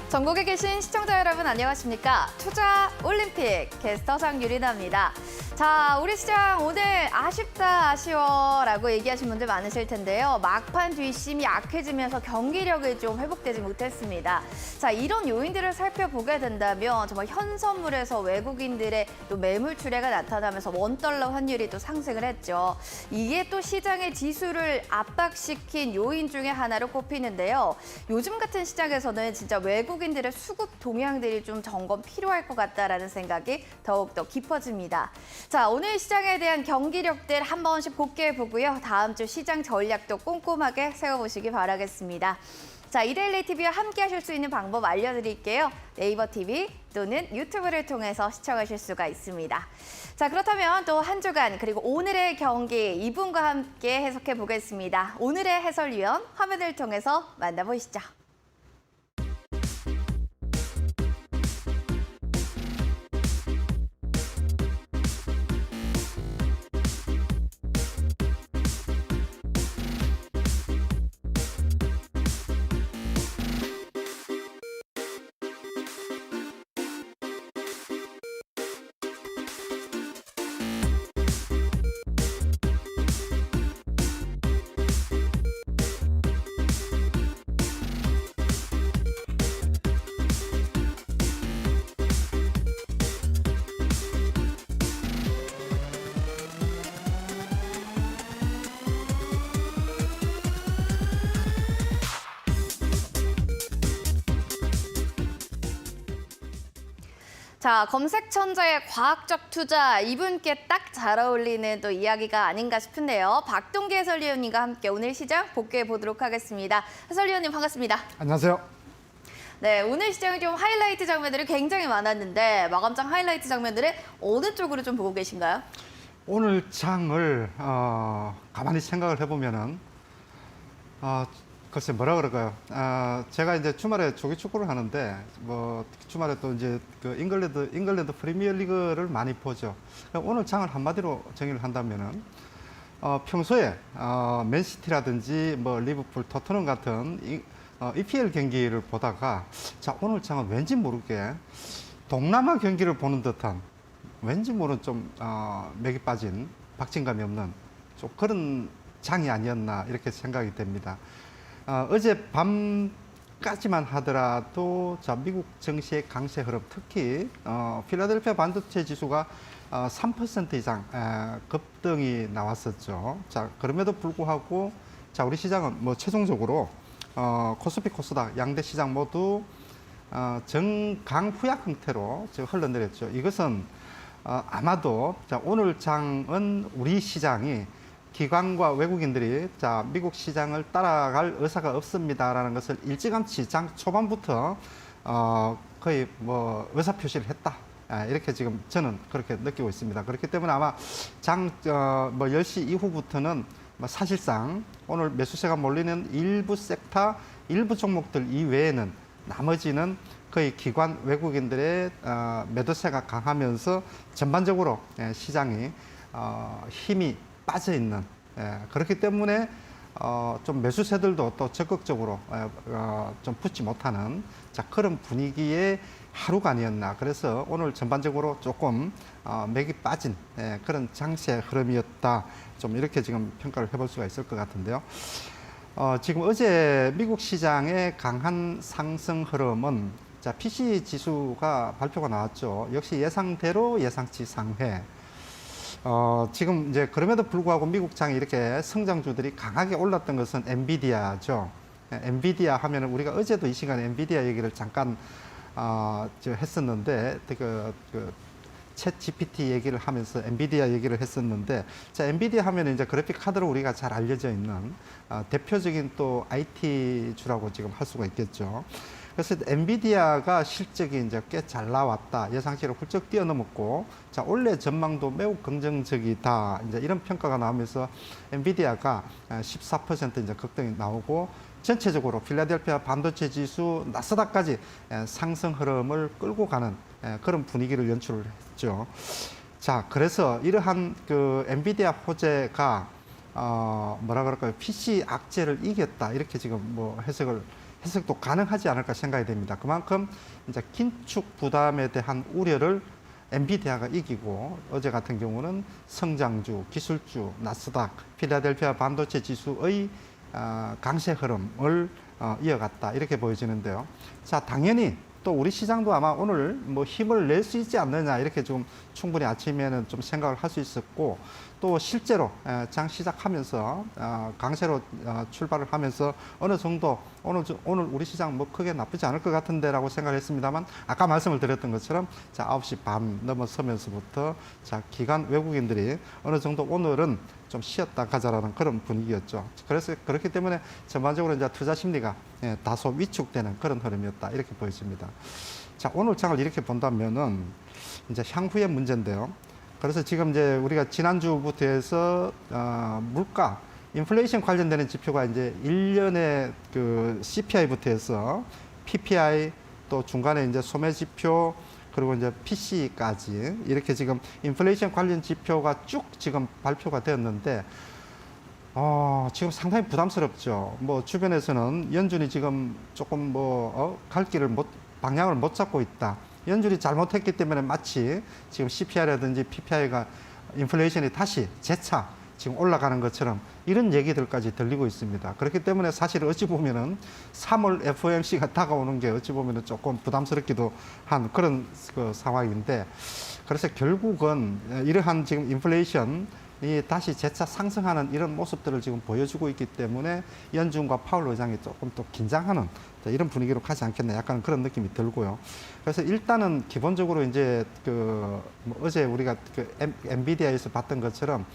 전국에 계신 시청자 여러분 안녕하십니까? 투자 올림픽 캐스터상 유리나입니다. 자, 우리 시장 오늘 아쉽다 아쉬워라고 얘기하신 분들 많으실 텐데요. 막판 뒷심이 약해지면서 경기력이 좀 회복되지 못했습니다. 자, 이런 요인들을 살펴보게 된다면 정말 현 선물에서 외국인들의 또 매물 출회가 나타나면서 원달러 환율이 또 상승을 했죠. 이게 또 시장의 지수를 압박시킨 요인 중에 하나로 꼽히는데요. 요즘 같은 시장에서는 진짜 외국인들의 수급 동향들이 좀 점검 필요할 것 같다라는 생각이 더욱더 깊어집니다. 자, 오늘 시장에 대한 경기력들 한 번씩 복귀해 보고요. 다음 주 시장 전략도 꼼꼼하게 세워보시기 바라겠습니다. 자, 이데일리 TV와 함께 하실 수 있는 방법 알려드릴게요. 네이버 TV 또는 유튜브를 통해서 시청하실 수가 있습니다. 자, 그렇다면 또 한 주간 그리고 오늘의 경기 이분과 함께 해석해 보겠습니다. 오늘의 해설위원 화면을 통해서 만나보시죠. 자, 검색 천재의 과학적 투자 이분께 딱 잘 어울리는 또 이야기가 아닌가 싶은데요. 박동기 해설위원님과 함께 오늘 시장 복귀해 보도록 하겠습니다. 해설위원님 반갑습니다. 안녕하세요. 네, 오늘 시장은 좀 하이라이트 장면들이 굉장히 많았는데 마감장 하이라이트 장면들을 어느 쪽으로 좀 보고 계신가요? 오늘 장을 가만히 생각을 해보면은 글쎄 뭐라 그럴까요? 제가 이제 주말에 조기 축구를 하는데 뭐 주말에 또 이제 그 잉글랜드 프리미어리그를 많이 보죠. 오늘 장을 한마디로 정의를 한다면은 평소에 맨시티라든지 뭐 리버풀, 토트넘 같은 EPL 경기를 보다가 자 오늘 장은 왠지 모르게 동남아 경기를 보는 듯한 왠지 모르는 좀 맥이 빠진 박진감이 없는 좀 그런 장이 아니었나 이렇게 생각이 됩니다. 어제 밤까지만 하더라도 자 미국 증시의 강세 흐름, 특히 필라델피아 반도체 지수가 3% 이상 급등이 나왔었죠. 자 그럼에도 불구하고 자 우리 시장은 뭐 최종적으로 코스피, 코스닥 양대 시장 모두 정강후약 형태로 지금 흘러내렸죠. 이것은 아마도 자 오늘 장은 우리 시장이 기관과 외국인들이 자 미국 시장을 따라갈 의사가 없습니다라는 것을 일찌감치 장 초반부터 거의 뭐 의사 표시를 했다. 이렇게 지금 저는 그렇게 느끼고 있습니다. 그렇기 때문에 아마 장 뭐 10시 이후부터는 뭐 사실상 오늘 매수세가 몰리는 일부 섹터, 일부 종목들 이외에는 나머지는 거의 기관 외국인들의 매도세가 강하면서 전반적으로 시장이 힘이 빠져 있는 그렇기 때문에 좀 매수세들도 또 적극적으로 좀 붙지 못하는 자 그런 분위기의 하루가 아니었나. 그래서 오늘 전반적으로 조금 맥이 빠진 그런 장세 흐름이었다. 좀 이렇게 지금 평가를 해볼 수가 있을 것 같은데요. 지금 어제 미국 시장의 강한 상승 흐름은 자 PC 지수가 발표가 나왔죠. 역시 예상대로 예상치 상회. 지금 이제 그럼에도 불구하고 미국 장이 이렇게 성장주들이 강하게 올랐던 것은 엔비디아죠. 엔비디아 하면은 우리가 어제도 이 시간에 엔비디아 얘기를 잠깐 했었는데 챗 GPT 얘기를 하면서 엔비디아 얘기를 했었는데 자 엔비디아 하면 이제 그래픽 카드로 우리가 잘 알려져 있는 대표적인 또 IT 주라고 지금 할 수가 있겠죠. 그래서 엔비디아가 실적이 이제 꽤 잘 나왔다. 예상치를 훌쩍 뛰어넘었고, 자, 올해 전망도 매우 긍정적이다. 이제 이런 평가가 나오면서 엔비디아가 14% 이제 급등이 나오고, 전체적으로 필라델피아 반도체 지수, 나스닥까지 상승 흐름을 끌고 가는 그런 분위기를 연출을 했죠. 자, 그래서 이러한 그 엔비디아 호재가 뭐라 그럴까요? PC 악재를 이겼다. 이렇게 지금 뭐 해석을 해석도 가능하지 않을까 생각이 됩니다. 그만큼 이제 긴축 부담에 대한 우려를 엔비디아가 이기고 어제 같은 경우는 성장주, 기술주, 나스닥, 필라델피아 반도체 지수의 강세 흐름을 이어갔다 이렇게 보여지는데요. 자, 당연히 또 우리 시장도 아마 오늘 뭐 힘을 낼 수 있지 않느냐 이렇게 좀 충분히 아침에는 좀 생각을 할 수 있었고 또 실제로 장 시작하면서 강세로 출발을 하면서 어느 정도 오늘 우리 시장 뭐 크게 나쁘지 않을 것 같은데라고 생각을 했습니다만 아까 말씀을 드렸던 것처럼 자 9시 반 넘어서면서부터 자 기관 외국인들이 어느 정도 오늘은 좀 쉬었다 가자라는 그런 분위기였죠. 그래서 그렇기 때문에 전반적으로 이제 투자 심리가 다소 위축되는 그런 흐름이었다 이렇게 보여집니다. 자 오늘 장을 이렇게 본다면은 이제 향후의 문제인데요. 그래서 지금 이제 우리가 지난주부터 해서 물가, 인플레이션 관련되는 지표가 이제 1년에 그 CPI부터 해서 PPI 또 중간에 이제 소매 지표 그리고 이제 PC까지 이렇게 지금 인플레이션 관련 지표가 쭉 지금 발표가 되었는데 지금 상당히 부담스럽죠. 뭐 주변에서는 연준이 지금 조금 갈 길을 방향을 못 잡고 있다. 연준이 잘못했기 때문에 마치 지금 CPI라든지 PPI가 인플레이션이 다시 재차 지금 올라가는 것처럼 이런 얘기들까지 들리고 있습니다. 그렇기 때문에 사실 어찌 보면은 3월 FOMC가 다가오는 게 어찌 보면은 조금 부담스럽기도 한 그런 그 상황인데 그래서 결국은 이러한 지금 인플레이션이 다시 재차 상승하는 이런 모습들을 지금 보여주고 있기 때문에 연준과 파월 의장이 조금 또 긴장하는 이런 분위기로 가지 않겠나 약간 그런 느낌이 들고요. 그래서 일단은 기본적으로 이제 어제 우리가 엔비디아에서 봤던 것처럼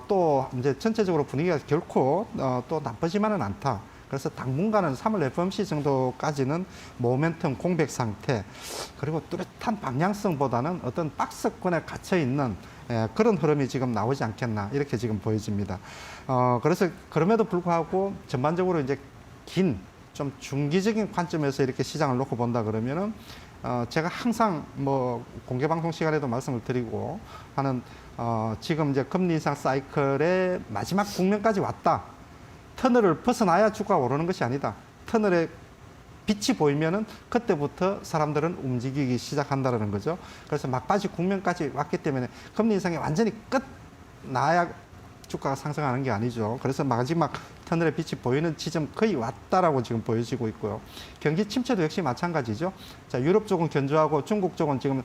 또 이제 전체적으로 분위기가 결코 또 나쁘지만은 않다. 그래서 당분간은 3월 FOMC 정도까지는 모멘텀 공백 상태 그리고 뚜렷한 방향성보다는 어떤 박스권에 갇혀 있는 그런 흐름이 지금 나오지 않겠나 이렇게 지금 보여집니다. 그래서 그럼에도 불구하고 전반적으로 이제 좀 중기적인 관점에서 이렇게 시장을 놓고 본다 그러면은 제가 항상 뭐 공개 방송 시간에도 말씀을 드리고 하는 지금 이제 금리 인상 사이클의 마지막 국면까지 왔다. 터널을 벗어나야 주가가 오르는 것이 아니다. 터널에 빛이 보이면은 그때부터 사람들은 움직이기 시작한다는 거죠. 그래서 막바지 국면까지 왔기 때문에 금리 인상이 완전히 끝 나야 주가가 상승하는 게 아니죠. 그래서 마지막 터널의 빛이 보이는 지점 거의 왔다라고 지금 보여지고 있고요. 경기 침체도 역시 마찬가지죠. 자, 유럽 쪽은 견조하고 중국 쪽은 지금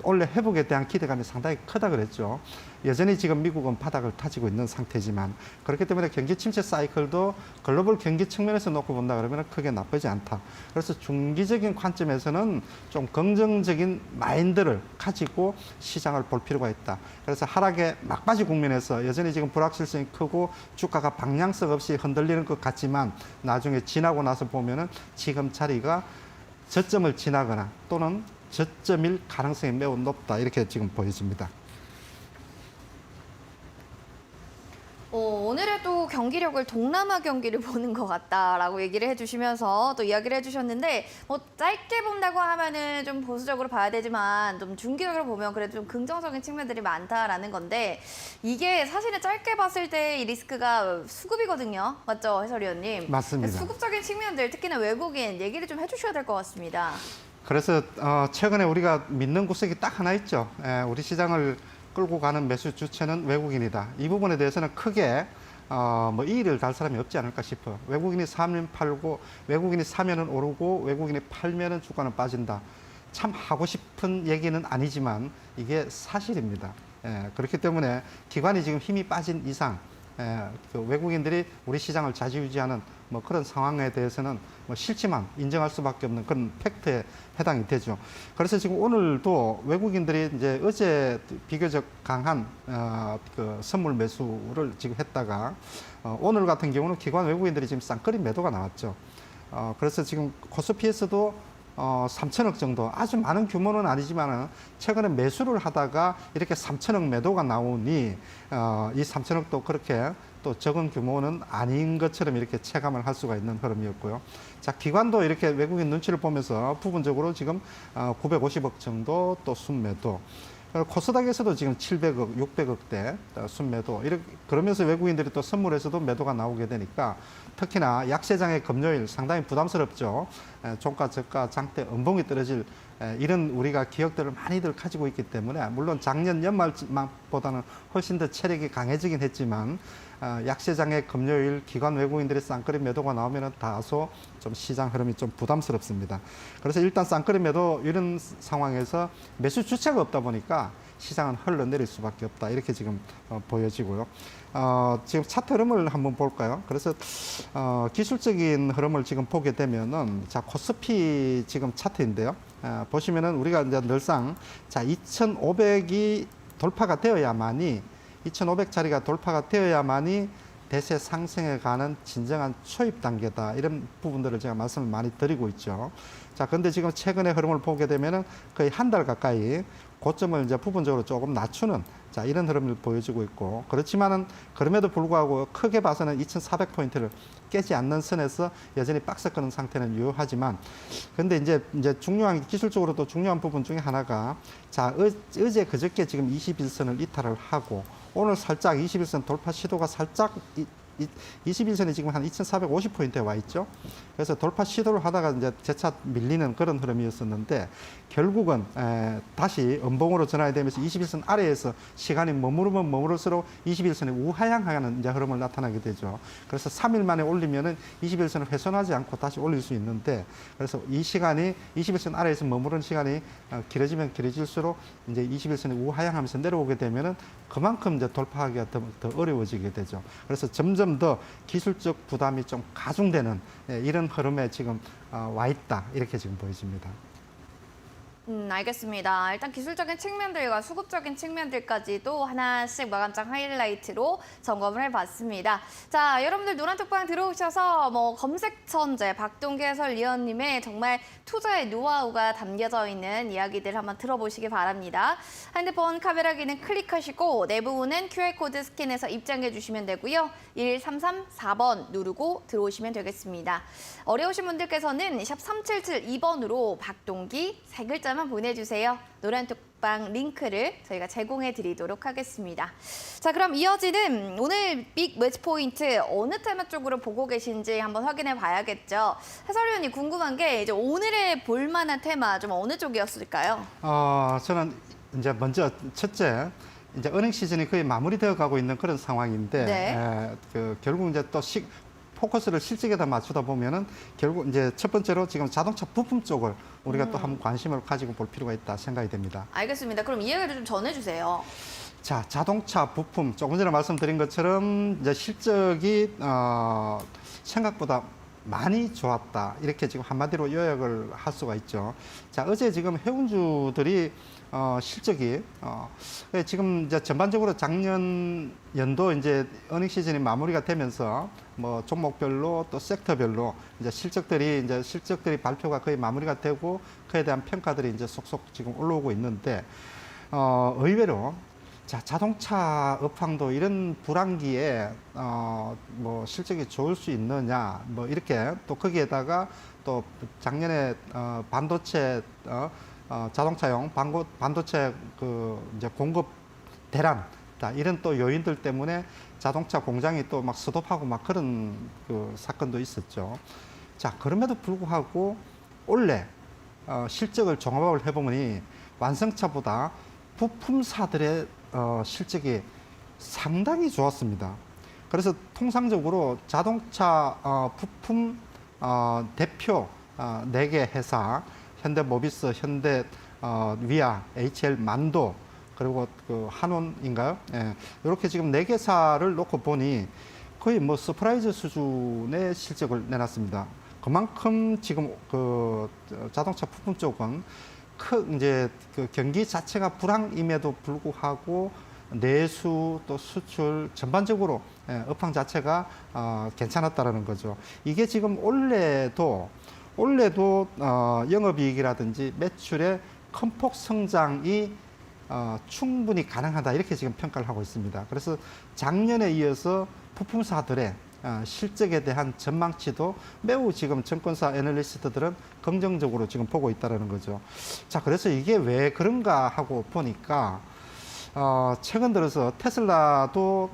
원래 회복에 대한 기대감이 상당히 크다 그랬죠. 여전히 지금 미국은 바닥을 타지고 있는 상태지만 그렇기 때문에 경기 침체 사이클도 글로벌 경기 측면에서 놓고 본다 그러면 크게 나쁘지 않다. 그래서 중기적인 관점에서는 좀 긍정적인 마인드를 가지고 시장을 볼 필요가 있다. 그래서 하락의 막바지 국면에서 여전히 지금 불확실성이 크고 주가가 방향성 없이 흔들리는 것 같지만 나중에 지나고 나서 보면은 지금 자리가 저점을 지나거나 또는 저점일 가능성이 매우 높다 이렇게 지금 보여집니다. 오늘의 또 경기력을 동남아 경기를 보는 것 같다라고 얘기를 해주시면서 또 이야기를 해주셨는데 뭐 짧게 본다고 하면은 좀 보수적으로 봐야 되지만 좀 중기적으로 보면 그래도 좀 긍정적인 측면들이 많다라는 건데 이게 사실은 짧게 봤을 때 이 리스크가 수급이거든요. 맞죠, 해설위원님? 맞습니다. 수급적인 측면들 특히나 외국인 얘기를 좀 해주셔야 될 것 같습니다. 그래서 최근에 우리가 믿는 구석이 딱 하나 있죠. 우리 시장을 끌고 가는 매수 주체는 외국인이다. 이 부분에 대해서는 크게 뭐 이의를 달 사람이 없지 않을까 싶어요. 외국인이 사면 팔고 외국인이 사면은 오르고 외국인이 팔면은 주가는 빠진다. 참 하고 싶은 얘기는 아니지만 이게 사실입니다. 그렇기 때문에 기관이 지금 힘이 빠진 이상 그 외국인들이 우리 시장을 좌지우지하는 뭐 그런 상황에 대해서는 뭐 싫지만 인정할 수밖에 없는 그런 팩트에 해당이 되죠. 그래서 지금 오늘도 외국인들이 이제 어제 비교적 강한 그 선물 매수를 지금 했다가 오늘 같은 경우는 기관 외국인들이 지금 쌍끌이 매도가 나왔죠. 그래서 지금 코스피에서도 3천억 정도 아주 많은 규모는 아니지만 최근에 매수를 하다가 이렇게 3천억 매도가 나오니 이 3천억도 그렇게 또 적은 규모는 아닌 것처럼 이렇게 체감을 할 수가 있는 흐름이었고요. 자, 기관도 이렇게 외국인 눈치를 보면서 부분적으로 지금 950억 정도 또 순매도. 코스닥에서도 지금 700억, 600억대 순매도 이렇게 그러면서 외국인들이 또 선물에서도 매도가 나오게 되니까 특히나 약세장의 금요일 상당히 부담스럽죠. 종가, 저가, 장대, 음봉이 떨어질 이런 우리가 기억들을 많이들 가지고 있기 때문에 물론 작년 연말보다는 훨씬 더 체력이 강해지긴 했지만 약세장의 금요일 기관 외국인들의 쌍끌이 매도가 나오면 다소 좀 시장 흐름이 좀 부담스럽습니다. 그래서 일단 쌍끌이 매도 이런 상황에서 매수 주체가 없다 보니까 시장은 흘러내릴 수밖에 없다. 이렇게 지금 보여지고요. 지금 차트 흐름을 한번 볼까요? 그래서 기술적인 흐름을 지금 보게 되면은 자 코스피 지금 차트인데요. 보시면은 우리가 이제 늘상 자 2,500이 돌파가 되어야만이 2,500짜리가 돌파가 되어야만이 대세 상승에 가는 진정한 초입 단계다. 이런 부분들을 제가 말씀을 많이 드리고 있죠. 자, 근데 지금 최근의 흐름을 보게 되면은 거의 한 달 가까이 고점을 이제 부분적으로 조금 낮추는 자, 이런 흐름을 보여주고 있고 그렇지만은 그럼에도 불구하고 크게 봐서는 2,400포인트를 깨지 않는 선에서 여전히 박스 끄는 상태는 유효하지만 근데 이제 중요한 기술적으로도 중요한 부분 중에 하나가 자, 어제 그저께 지금 21선을 이탈을 하고 오늘 살짝 21선 돌파 시도가 살짝 21선이 지금 한 2,450포인트에 와 있죠. 그래서 돌파 시도를 하다가 이제 재차 밀리는 그런 흐름이었었는데 결국은 다시 음봉으로 전환이 되면서 21선 아래에서 시간이 머무르면 머무를수록 21선이 우하향하는 이제 흐름을 나타나게 되죠. 그래서 3일 만에 올리면은 21선을 훼손하지 않고 다시 올릴 수 있는데 그래서 이 시간이 21선 아래에서 머무른 시간이 길어지면 길어질수록 이제 21선이 우하향하면서 내려오게 되면은 그만큼 이제 돌파하기가 더 어려워지게 되죠. 그래서 점점 더 기술적 부담이 좀 가중되는 이런 흐름에 지금 와 있다. 이렇게 지금 보여집니다. 알겠습니다. 일단 기술적인 측면들과 수급적인 측면들까지도 하나씩 마감장 하이라이트로 점검을 해봤습니다. 자, 여러분들 노란톡방 들어오셔서 뭐 검색 천재 박동기 해설위원님의 정말 투자의 노하우가 담겨져 있는 이야기들 한번 들어보시기 바랍니다. 핸드폰 카메라 기능 클릭하시고 내부는 QR코드 스캔해서 입장해 주시면 되고요. 1334번 누르고 들어오시면 되겠습니다. 어려우신 분들께서는 샵 3772번으로 박동기 세 글자만 보내주세요. 노란톡방 링크를 저희가 제공해 드리도록 하겠습니다. 자, 그럼 이어지는 오늘 빅 매치 포인트 어느 테마 쪽으로 보고 계신지 한번 확인해 봐야겠죠. 해설위원이 궁금한 게 이제 오늘의 볼만한 테마 좀 어느 쪽이었을까요? 저는 이제 먼저 첫째 이제 은행 시즌이 거의 마무리되어 가고 있는 그런 상황인데 네. 결국 이제 또 포커스를 실적에다 맞추다 보면은 결국 이제 첫 번째로 지금 자동차 부품 쪽을 우리가 또 한번 관심을 가지고 볼 필요가 있다 생각이 됩니다. 알겠습니다. 그럼 이야기를 좀 전해주세요. 자, 자동차 부품 조금 전에 말씀드린 것처럼 이제 실적이 생각보다 많이 좋았다. 이렇게 지금 한마디로 요약을 할 수가 있죠. 자, 어제 지금 해운주들이 실적이 지금 이제 전반적으로 작년 연도 이제 어닝 시즌이 마무리가 되면서 뭐 종목별로 또 섹터별로 이제 실적들이 발표가 거의 마무리가 되고 그에 대한 평가들이 이제 속속 지금 올라오고 있는데 의외로 자, 자동차 업황도 이런 불황기에 뭐 실적이 좋을 수 있느냐 뭐 이렇게 또 거기에다가 또 작년에 반도체 자동차용 반도체 이제 공급 대란 이런 또 요인들 때문에 자동차 공장이 또 막 스톱하고 막 그런 사건도 있었죠. 자, 그럼에도 불구하고 올해 실적을 종합을 해보니 완성차보다 부품사들의 실적이 상당히 좋았습니다. 그래서 통상적으로 자동차 부품 대표 4개 회사 현대모비스, 현대 위아, HL 만도 그리고 한원인가요? 예, 이렇게 지금 4개사를 놓고 보니 거의 뭐 서프라이즈 수준의 실적을 내놨습니다. 그만큼 지금 자동차 부품 쪽은 이제 경기 자체가 불황임에도 불구하고 내수 또 수출 전반적으로 업황 자체가 괜찮았다라는 거죠. 이게 지금 올해도 영업이익이라든지 매출의 큰 폭 성장이 충분히 가능하다 이렇게 지금 평가를 하고 있습니다. 그래서 작년에 이어서 부품사들의 실적에 대한 전망치도 매우 지금 증권사 애널리스트들은 긍정적으로 지금 보고 있다는 거죠. 자, 그래서 이게 왜 그런가 하고 보니까 최근 들어서 테슬라도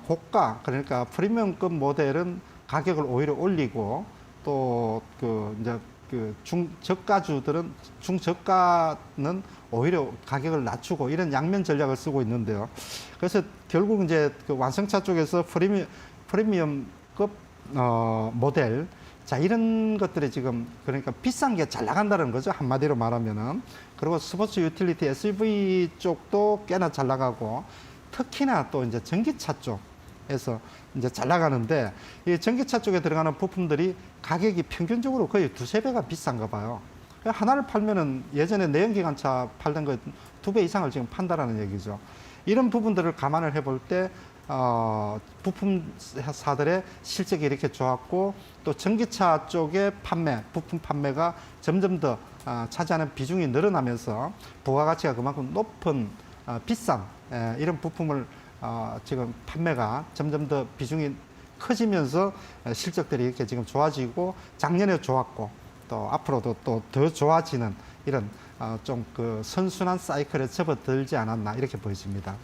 고가, 그러니까 프리미엄급 모델은 가격을 오히려 올리고 또 이제 중저가주들은 중저가는 오히려 가격을 낮추고 이런 양면 전략을 쓰고 있는데요. 그래서 결국 이제 완성차 쪽에서 프리미엄급 모델, 자, 이런 것들이 지금 그러니까 비싼 게 잘 나간다는 거죠. 한마디로 말하면은. 그리고 스포츠 유틸리티 SUV 쪽도 꽤나 잘 나가고 특히나 또 이제 전기차 쪽에서 이제 잘 나가는데 이 전기차 쪽에 들어가는 부품들이 가격이 평균적으로 거의 두세 배가 비싼가 봐요. 하나를 팔면은 예전에 내연기관차 팔던 거 2배 이상을 지금 판다라는 얘기죠. 이런 부분들을 감안을 해볼 때 부품사들의 실적이 이렇게 좋았고 또 전기차 쪽의 부품 판매가 점점 더 차지하는 비중이 늘어나면서 부가가치가 그만큼 높은 비싼 이런 부품을 지금 판매가 점점 더 비중이 커지면서 실적들이 이렇게 지금 좋아지고 작년에 좋았고 또 앞으로도 또 더 좋아지는 이런 좀 선순환 사이클에 접어들지 않았나 이렇게 보여집니다.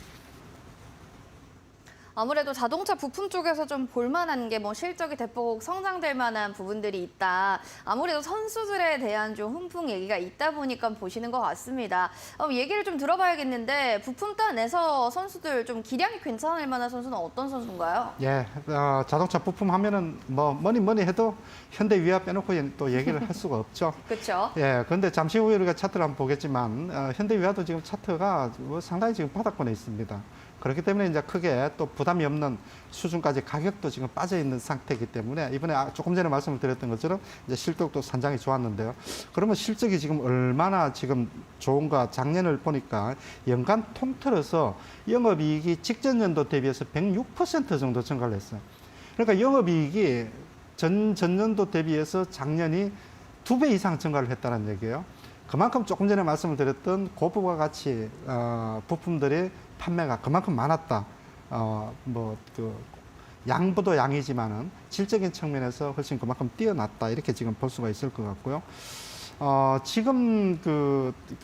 아무래도 자동차 부품 쪽에서 좀 볼만한 게 뭐 실적이 대폭 성장될 만한 부분들이 있다. 아무래도 선수들에 대한 좀 훈풍 얘기가 있다 보니까 보시는 것 같습니다. 얘기를 좀 들어봐야겠는데 부품 단에서 선수들 좀 기량이 괜찮을 만한 선수는 어떤 선수인가요? 예, 자동차 부품 하면은 뭐 뭐니 해도 현대 위아 빼놓고 또 얘기를 할 수가 없죠. 그렇죠. 예, 그런데 잠시 후에 우리가 차트를 한번 보겠지만 현대 위아도 지금 차트가 상당히 지금 바닥권에 있습니다. 그렇기 때문에 이제 크게 또 부담이 없는 수준까지 가격도 지금 빠져 있는 상태이기 때문에 이번에 조금 전에 말씀을 드렸던 것처럼 이제 실적도 산장이 좋았는데요. 그러면 실적이 지금 얼마나 지금 좋은가 작년을 보니까 연간 통틀어서 영업이익이 직전 연도 대비해서 106% 정도 증가를 했어요. 그러니까 영업이익이 전년도 대비해서 작년이 2배 이상 증가를 했다는 얘기예요. 그만큼 조금 전에 말씀을 드렸던 고부가가치 부품들의 판매가 그만큼 많았다. 양보도 양이지만은 질적인 측면에서 훨씬 그만큼 뛰어났다. 이렇게 지금 볼 수가 있을 것 같고요. 지금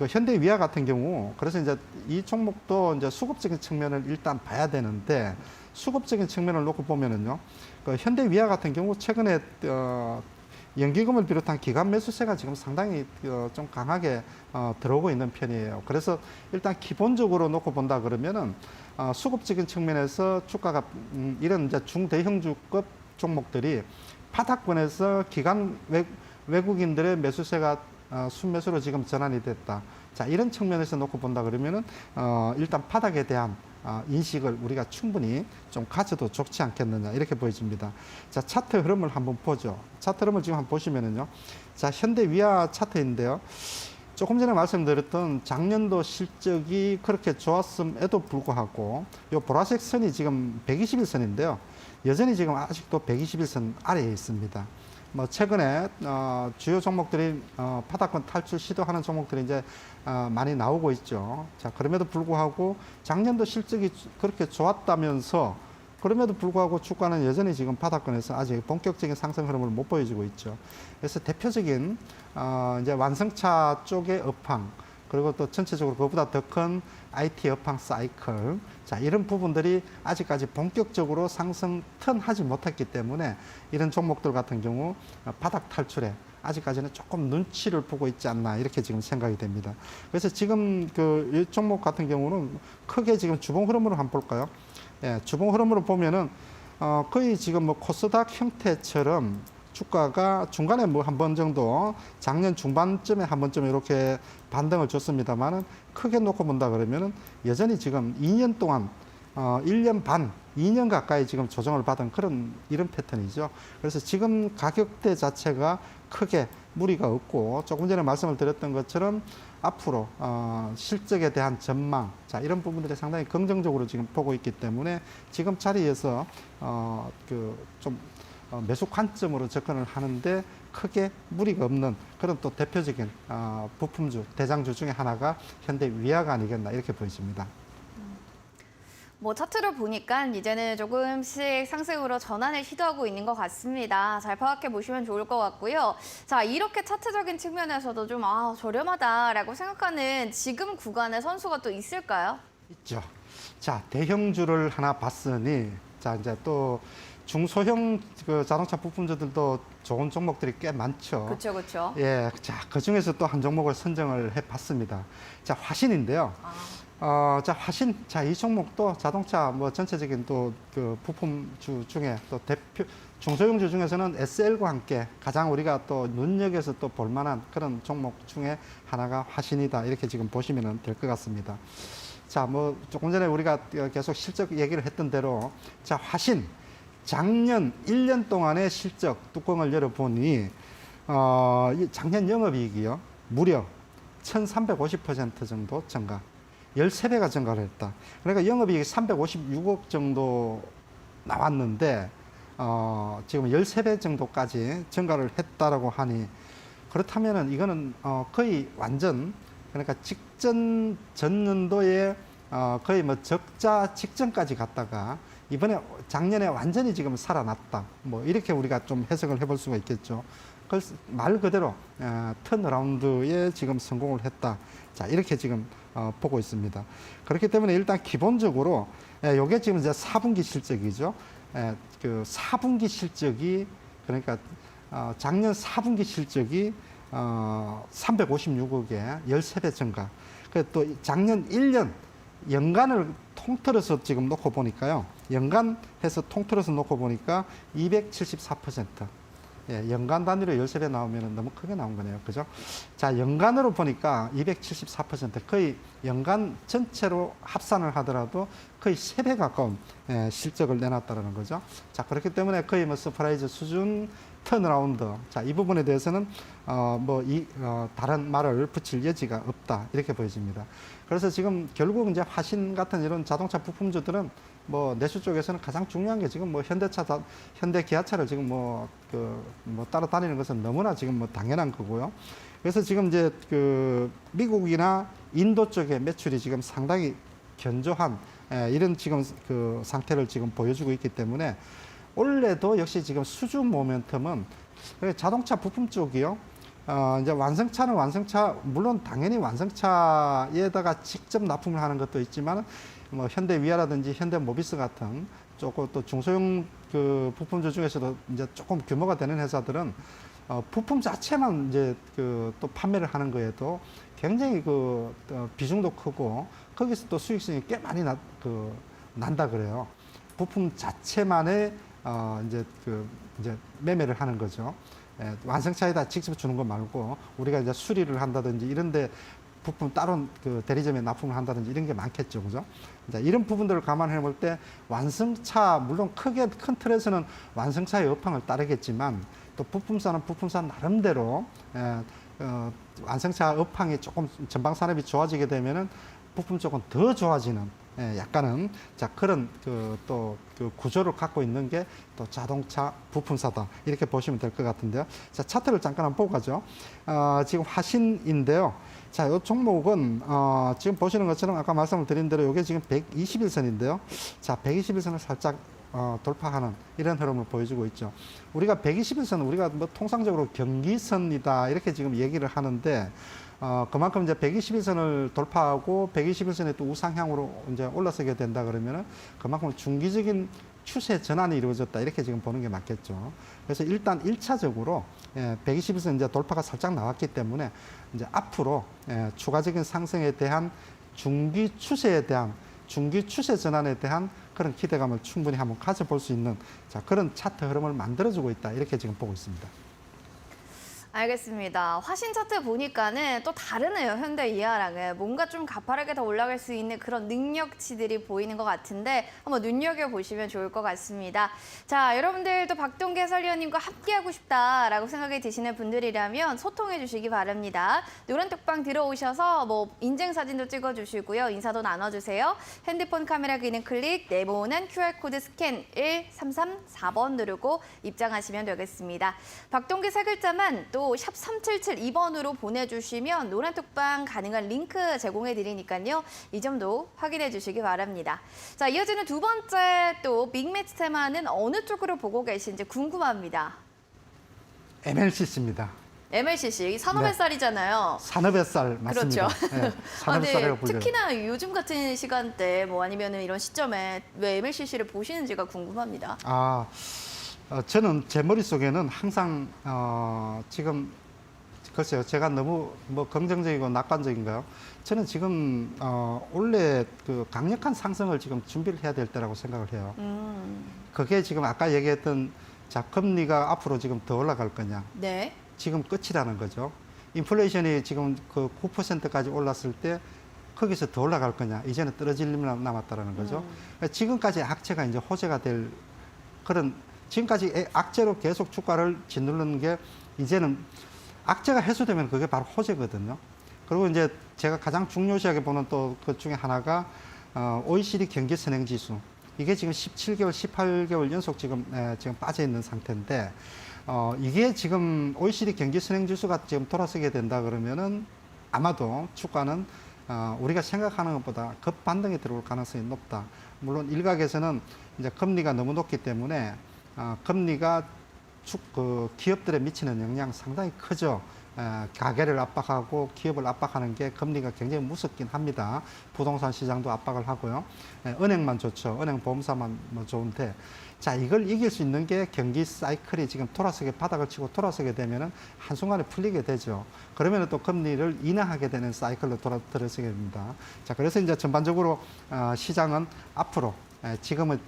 현대 위아 같은 경우, 그래서 이제 이 종목도 이제 수급적인 측면을 일단 봐야 되는데, 수급적인 측면을 놓고 보면은요, 현대 위아 같은 경우 최근에 연기금을 비롯한 기관 매수세가 지금 상당히 좀 강하게 들어오고 있는 편이에요. 그래서 일단 기본적으로 놓고 본다 그러면은 수급적인 측면에서 주가가 이런 이제 중대형주급 종목들이 바닥권에서 기관 외국인들의 매수세가 순매수로 지금 전환이 됐다. 자, 이런 측면에서 놓고 본다 그러면은 일단 바닥에 대한 인식을 우리가 충분히 좀 가져도 좋지 않겠느냐 이렇게 보여집니다. 자, 차트 흐름을 한번 보죠. 차트 흐름을 지금 한번 보시면은요. 자, 현대 위아 차트인데요. 조금 전에 말씀드렸던 작년도 실적이 그렇게 좋았음에도 불구하고 요 보라색 선이 지금 121선인데요. 여전히 지금 아직도 121선 아래에 있습니다. 뭐 최근에 주요 종목들이 바닥권 탈출 시도하는 종목들이 이제 많이 나오고 있죠. 자, 그럼에도 불구하고 작년도 실적이 그렇게 좋았다면서 그럼에도 불구하고 주가는 여전히 지금 바닥권에서 아직 본격적인 상승 흐름을 못 보여주고 있죠. 그래서 대표적인 이제 완성차 쪽의 업황, 그리고 또 전체적으로 그보다 더 큰 IT 업황 사이클, 자, 이런 부분들이 아직까지 본격적으로 상승 턴하지 못했기 때문에 이런 종목들 같은 경우 바닥 탈출에 아직까지는 조금 눈치를 보고 있지 않나 이렇게 지금 생각이 됩니다. 그래서 지금 이 종목 같은 경우는 크게 지금 주봉 흐름으로 한번 볼까요? 예, 주봉 흐름으로 보면은 거의 지금 뭐 코스닥 형태처럼 주가가 중간에 뭐 한 번 정도 작년 중반쯤에 한 번쯤 이렇게 반등을 줬습니다만은 크게 놓고 본다 그러면은 여전히 지금 2년 동안 1년 반, 2년 가까이 지금 조정을 받은 이런 패턴이죠. 그래서 지금 가격대 자체가 크게 무리가 없고 조금 전에 말씀을 드렸던 것처럼 앞으로 실적에 대한 전망, 자, 이런 부분들이 상당히 긍정적으로 지금 보고 있기 때문에 지금 자리에서 좀 매수 관점으로 접근을 하는데 크게 무리가 없는 그런 또 대표적인 부품주, 대장주 중에 하나가 현대 위아가 아니겠나 이렇게 보여집니다. 뭐 차트를 보니까 이제는 조금씩 상승으로 전환을 시도하고 있는 것 같습니다. 잘 파악해 보시면 좋을 것 같고요. 자, 이렇게 차트적인 측면에서도 좀 저렴하다라고 생각하는 지금 구간의 선수가 또 있을까요? 있죠. 자, 대형주를 하나 봤으니 자, 이제 또 중소형 그 자동차 부품주들도 좋은 종목들이 꽤 많죠. 그렇죠, 그렇죠. 예, 자, 그 중에서 또 한 종목을 선정을 해봤습니다. 자, 화신인데요. 자, 화신. 자, 이 종목도 자동차 뭐 전체적인 또 그 부품주 중에 또 대표, 중소형주 중에서는 SL과 함께 가장 우리가 또 눈여겨서 또 볼만한 그런 종목 중에 하나가 화신이다. 이렇게 지금 보시면 될 것 같습니다. 자, 뭐 조금 전에 우리가 계속 실적 얘기를 했던 대로 자, 화신. 작년 1년 동안의 실적 뚜껑을 열어보니, 이 작년 영업이익이요. 무려 1350% 정도 증가. 13배가 증가를 했다. 그러니까 영업이익이 356억 정도 나왔는데, 지금 13배 정도까지 증가를 했다라고 하니, 그렇다면은 이거는, 거의 완전, 그러니까 직전 전년도에, 거의 뭐 적자 직전까지 갔다가, 이번에 작년에 완전히 지금 살아났다. 뭐 이렇게 우리가 좀 해석을 해볼 수가 있겠죠. 그래서 말 그대로 턴어라운드에 지금 성공을 했다. 자, 이렇게 지금 보고 있습니다. 그렇기 때문에 일단 기본적으로 요게 지금 이제 4분기 실적이죠. 그 4분기 실적이 그러니까 작년 4분기 실적이 356억에 13배 증가. 또 작년 1년 연간을 통틀어서 지금 놓고 보니까요. 연간 해서 통틀어서 놓고 보니까 274%. 예, 연간 단위로 13배 나오면 너무 크게 나온 거네요. 그죠? 자, 연간으로 보니까 274%. 거의 연간 전체로 합산을 하더라도 거의 3배 가까운 실적을 내놨다는 거죠. 자, 그렇기 때문에 거의 뭐 서프라이즈 수준 턴어라운드. 자, 이 부분에 대해서는 다른 말을 붙일 여지가 없다. 이렇게 보여집니다. 그래서 지금 결국 이제 화신 같은 이런 자동차 부품주들은 뭐 내수 쪽에서는 가장 중요한 게 지금 뭐 현대 기아차를 지금 뭐 따라다니는 것은 너무나 지금 뭐 당연한 거고요. 그래서 지금 이제 그 미국이나 인도 쪽의 매출이 지금 상당히 견조한 이런 지금 그 상태를 지금 보여주고 있기 때문에 올해도 역시 지금 수준 모멘텀은 자동차 부품 쪽이요. 이제 완성차는 물론 당연히 완성차에다가 직접 납품을 하는 것도 있지만, 뭐 현대 위아라든지 현대 모비스 같은 조금 또 중소형 그 부품주 중에서도 이제 조금 규모가 되는 회사들은 부품 자체만 이제 그 또 판매를 하는 거에도 굉장히 그 비중도 크고 거기서 또 수익성이 꽤 많이 난다 그래요. 부품 자체만의 이제 매매를 하는 거죠. 완성차에다 직접 주는 거 말고 우리가 이제 수리를 한다든지 이런데 부품 따로 그 대리점에 납품을 한다든지 이런 게 많겠죠, 그죠? 이제 이런 부분들을 감안해 볼 때 완성차 물론 큰 틀에서는 완성차의 업황을 따르겠지만 또 부품사는 부품사 나름대로 완성차 업황이 조금 전방 산업이 좋아지게 되면은 부품 쪽은 더 좋아지는 약간은 그런 또 그 구조를 갖고 있는 게 또 자동차 부품사다 이렇게 보시면 될 것 같은데요. 자, 차트를 잠깐 한번 보고 가죠. 지금 화신인데요. 자, 이 종목은 지금 보시는 것처럼 아까 말씀을 드린 대로 이게 지금 121선인데요. 자, 121선을 살짝 돌파하는 이런 흐름을 보여주고 있죠. 우리가 121선 우리가 뭐 통상적으로 경기선이다 이렇게 지금 얘기를 하는데 그만큼 이제 121선을 돌파하고 121선에 또 우상향으로 이제 올라서게 된다 그러면은 그만큼 중기적인 추세 전환이 이루어졌다 이렇게 지금 보는 게 맞겠죠. 그래서 일단 1차적으로 121선 이제 돌파가 살짝 나왔기 때문에 이제 앞으로 추가적인 상승에 대한 중기 추세 전환에 대한 그런 기대감을 충분히 한번 가져볼 수 있는 그런 차트 흐름을 만들어주고 있다 이렇게 지금 보고 있습니다. 알겠습니다. 화신 차트 보니까는 또 다르네요. 현대 이하랑은 뭔가 좀 가파르게 더 올라갈 수 있는 그런 능력치들이 보이는 것 같은데 한번 눈여겨보시면 좋을 것 같습니다. 자, 여러분들도 박동계 해설위원님과 함께하고 싶다라고 생각이 드시는 분들이라면 소통해 주시기 바랍니다. 노란톡방 들어오셔서 뭐 인증사진도 찍어주시고요. 인사도 나눠주세요. 핸드폰 카메라 기능 클릭, 네모난 QR코드 스캔 1334번 누르고 입장하시면 되겠습니다. 박동계 세 글자만 또 문자도 샵 3772번으로 보내주시면 노란톡방 가능한 링크 제공해 드리니까요. 이 점도 확인해 주시기 바랍니다. 자, 이어지는 두 번째 또 빅매치 테마는 어느 쪽으로 보고 계신지 궁금합니다. MLCC입니다. MLCC, 산업의 네. 쌀이잖아요. 산업의 쌀 맞습니다. 그렇죠. 네, 산업의 쌀이라고 불려요. 특히나 요즘 같은 시간대 뭐 아니면 이런 시점에 왜 MLCC를 보시는지가 궁금합니다. 저는 제 머릿속에는 항상 지금 글쎄요, 제가 너무 뭐 긍정적이고 낙관적인가요? 저는 지금 원래 그 강력한 상승을 지금 준비를 해야 될 때라고 생각을 해요. 그게 지금 아까 얘기했던 자, 금리가 앞으로 지금 더 올라갈 거냐? 네. 지금 끝이라는 거죠. 인플레이션이 지금 그 9%까지 올랐을 때 거기서 더 올라갈 거냐? 이제는 떨어질 일만 남았다라는 거죠. 지금까지 악재가 이제 호재가 될 그런 지금까지 악재로 계속 주가를 짓누르는 게 이제는 악재가 해소되면 그게 바로 호재거든요. 그리고 이제 제가 가장 중요시하게 보는 또 그 중에 하나가 OECD 경기 선행 지수. 이게 지금 17개월, 18개월 연속 지금 빠져 있는 상태인데 이게 지금 OECD 경기 선행 지수가 지금 돌아서게 된다 그러면은 아마도 주가는 우리가 생각하는 것보다 급반등이 들어올 가능성이 높다. 물론 일각에서는 이제 금리가 너무 높기 때문에 금리가 그 기업들에 미치는 영향 상당히 크죠. 가계를 압박하고 기업을 압박하는 게 금리가 굉장히 무섭긴 합니다. 부동산 시장도 압박을 하고요. 은행만 좋죠. 은행 보험사만 뭐 좋은데 자, 이걸 이길 수 있는 게 경기 사이클이 지금 돌아서게 바닥을 치고 돌아서게 되면은 한순간에 풀리게 되죠. 그러면 또 금리를 인하하게 되는 사이클로 들어서게 됩니다. 자, 그래서 이제 전반적으로 시장은 앞으로 지금은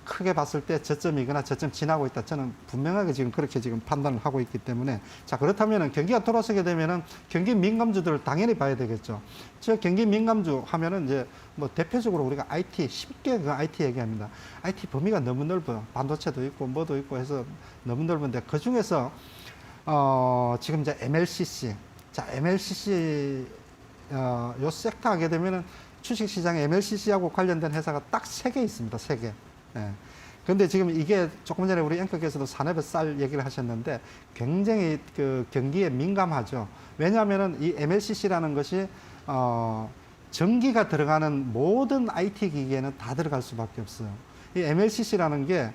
크게 봤을 때 저점이거나 저점 지나고 있다. 저는 분명하게 지금 그렇게 지금 판단을 하고 있기 때문에 자, 그렇다면은 경기가 돌아서게 되면은 경기 민감주들을 당연히 봐야 되겠죠. 저 경기 민감주 하면은 이제 뭐 대표적으로 우리가 IT 쉽게 그 IT 얘기합니다. IT 범위가 너무 넓어요. 반도체도 있고 뭐도 있고 해서 너무 넓은데 그 중에서 지금 이제 MLCC 자, MLCC 요 섹터 하게 되면은 주식시장에 MLCC하고 관련된 회사가 딱 3개 있습니다. 3개. 예. 근데 지금 이게 조금 전에 우리 앵커께서도 산업의 쌀 얘기를 하셨는데 굉장히 그 경기에 민감하죠. 왜냐하면은 이 MLCC라는 것이 전기가 들어가는 모든 IT 기기에는 다 들어갈 수밖에 없어요. 이 MLCC라는 게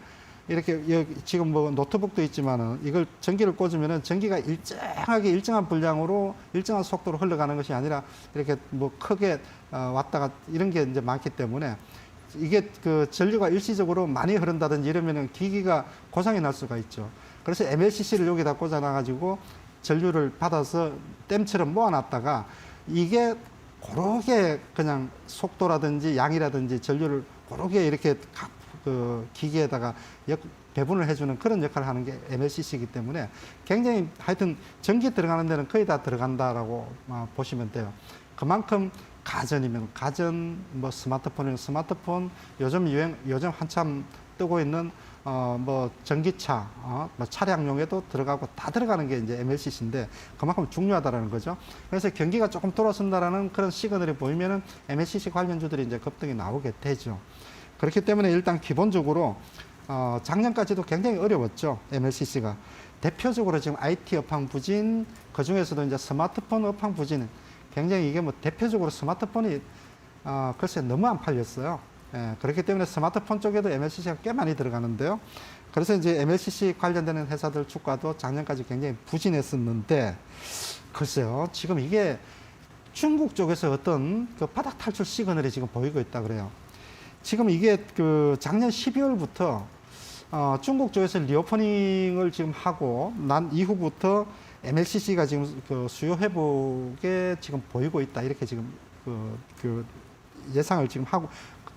이렇게 여기 지금 뭐 노트북도 있지만은 이걸 전기를 꽂으면은 전기가 일정하게 일정한 분량으로 일정한 속도로 흘러가는 것이 아니라 이렇게 뭐 크게 왔다가 이런 게 이제 많기 때문에 이게 그 전류가 일시적으로 많이 흐른다든지 이러면은 기기가 고장이 날 수가 있죠. 그래서 MLCC를 여기다 꽂아놔가지고 전류를 받아서 댐처럼 모아놨다가 이게 고르게 그냥 속도라든지 양이라든지 전류를 고르게 이렇게 그 기기에다가 배분을 해주는 그런 역할을 하는 게 MLCC이기 때문에 굉장히 하여튼 전기 들어가는 데는 거의 다 들어간다라고 보시면 돼요. 그만큼 가전이면 가전, 뭐 스마트폰이면 스마트폰, 요즘 한참 뜨고 있는 뭐 전기차, 뭐 차량용에도 들어가고 다 들어가는 게 이제 MLCC인데 그만큼 중요하다라는 거죠. 그래서 경기가 조금 돌아선다라는 그런 시그널이 보이면은 MLCC 관련주들이 이제 급등이 나오게 되죠. 그렇기 때문에 일단 기본적으로 작년까지도 굉장히 어려웠죠. MLCC가 대표적으로 지금 IT 업황 부진, 그 중에서도 이제 스마트폰 업황 부진. 굉장히 이게 뭐 대표적으로 스마트폰이 글쎄 너무 안 팔렸어요. 그렇기 때문에 스마트폰 쪽에도 MLCC가 꽤 많이 들어가는데요. 그래서 이제 MLCC 관련되는 회사들 주가도 작년까지 굉장히 부진했었는데 글쎄요, 지금 이게 중국 쪽에서 어떤 그 바닥 탈출 시그널이 지금 보이고 있다 그래요. 지금 이게 그 작년 12월부터 중국 쪽에서 리오퍼닝을 지금 하고 난 이후부터 MLCC가 지금 그 수요 회복에 지금 보이고 있다. 이렇게 지금 그 예상을 지금 하고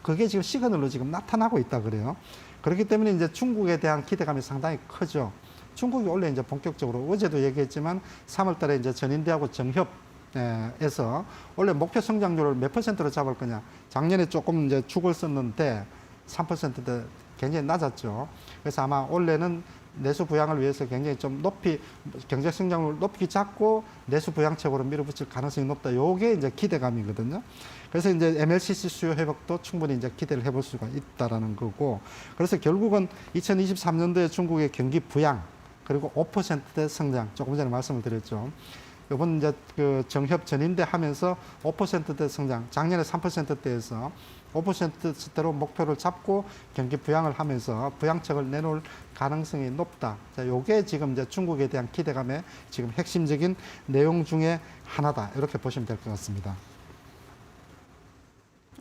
그게 지금 시그널로 지금 나타나고 있다 그래요. 그렇기 때문에 이제 중국에 대한 기대감이 상당히 크죠. 중국이 원래 이제 본격적으로 어제도 얘기했지만 3월 달에 이제 전인대하고 정협에서 원래 목표 성장률을 몇 %로 잡을 거냐. 작년에 조금 이제 축을 썼는데 3%대 굉장히 낮았죠. 그래서 아마 올해는 내수 부양을 위해서 굉장히 좀 높이 경제 성장률을 높이 잡고 내수 부양책으로 밀어붙일 가능성이 높다. 요게 이제 기대감이거든요. 그래서 이제 MLCC 수요 회복도 충분히 이제 기대를 해볼 수가 있다라는 거고. 그래서 결국은 2023년도에 중국의 경기 부양 그리고 5%대 성장, 조금 전에 말씀을 드렸죠. 이번 이제 그 정협 전인대 하면서 5%대 성장, 작년에 3%대에서 5%대로 목표를 잡고 경기 부양을 하면서 부양책을 내놓을 가능성이 높다. 자, 요게 지금 이제 중국에 대한 기대감의 지금 핵심적인 내용 중에 하나다. 이렇게 보시면 될 것 같습니다.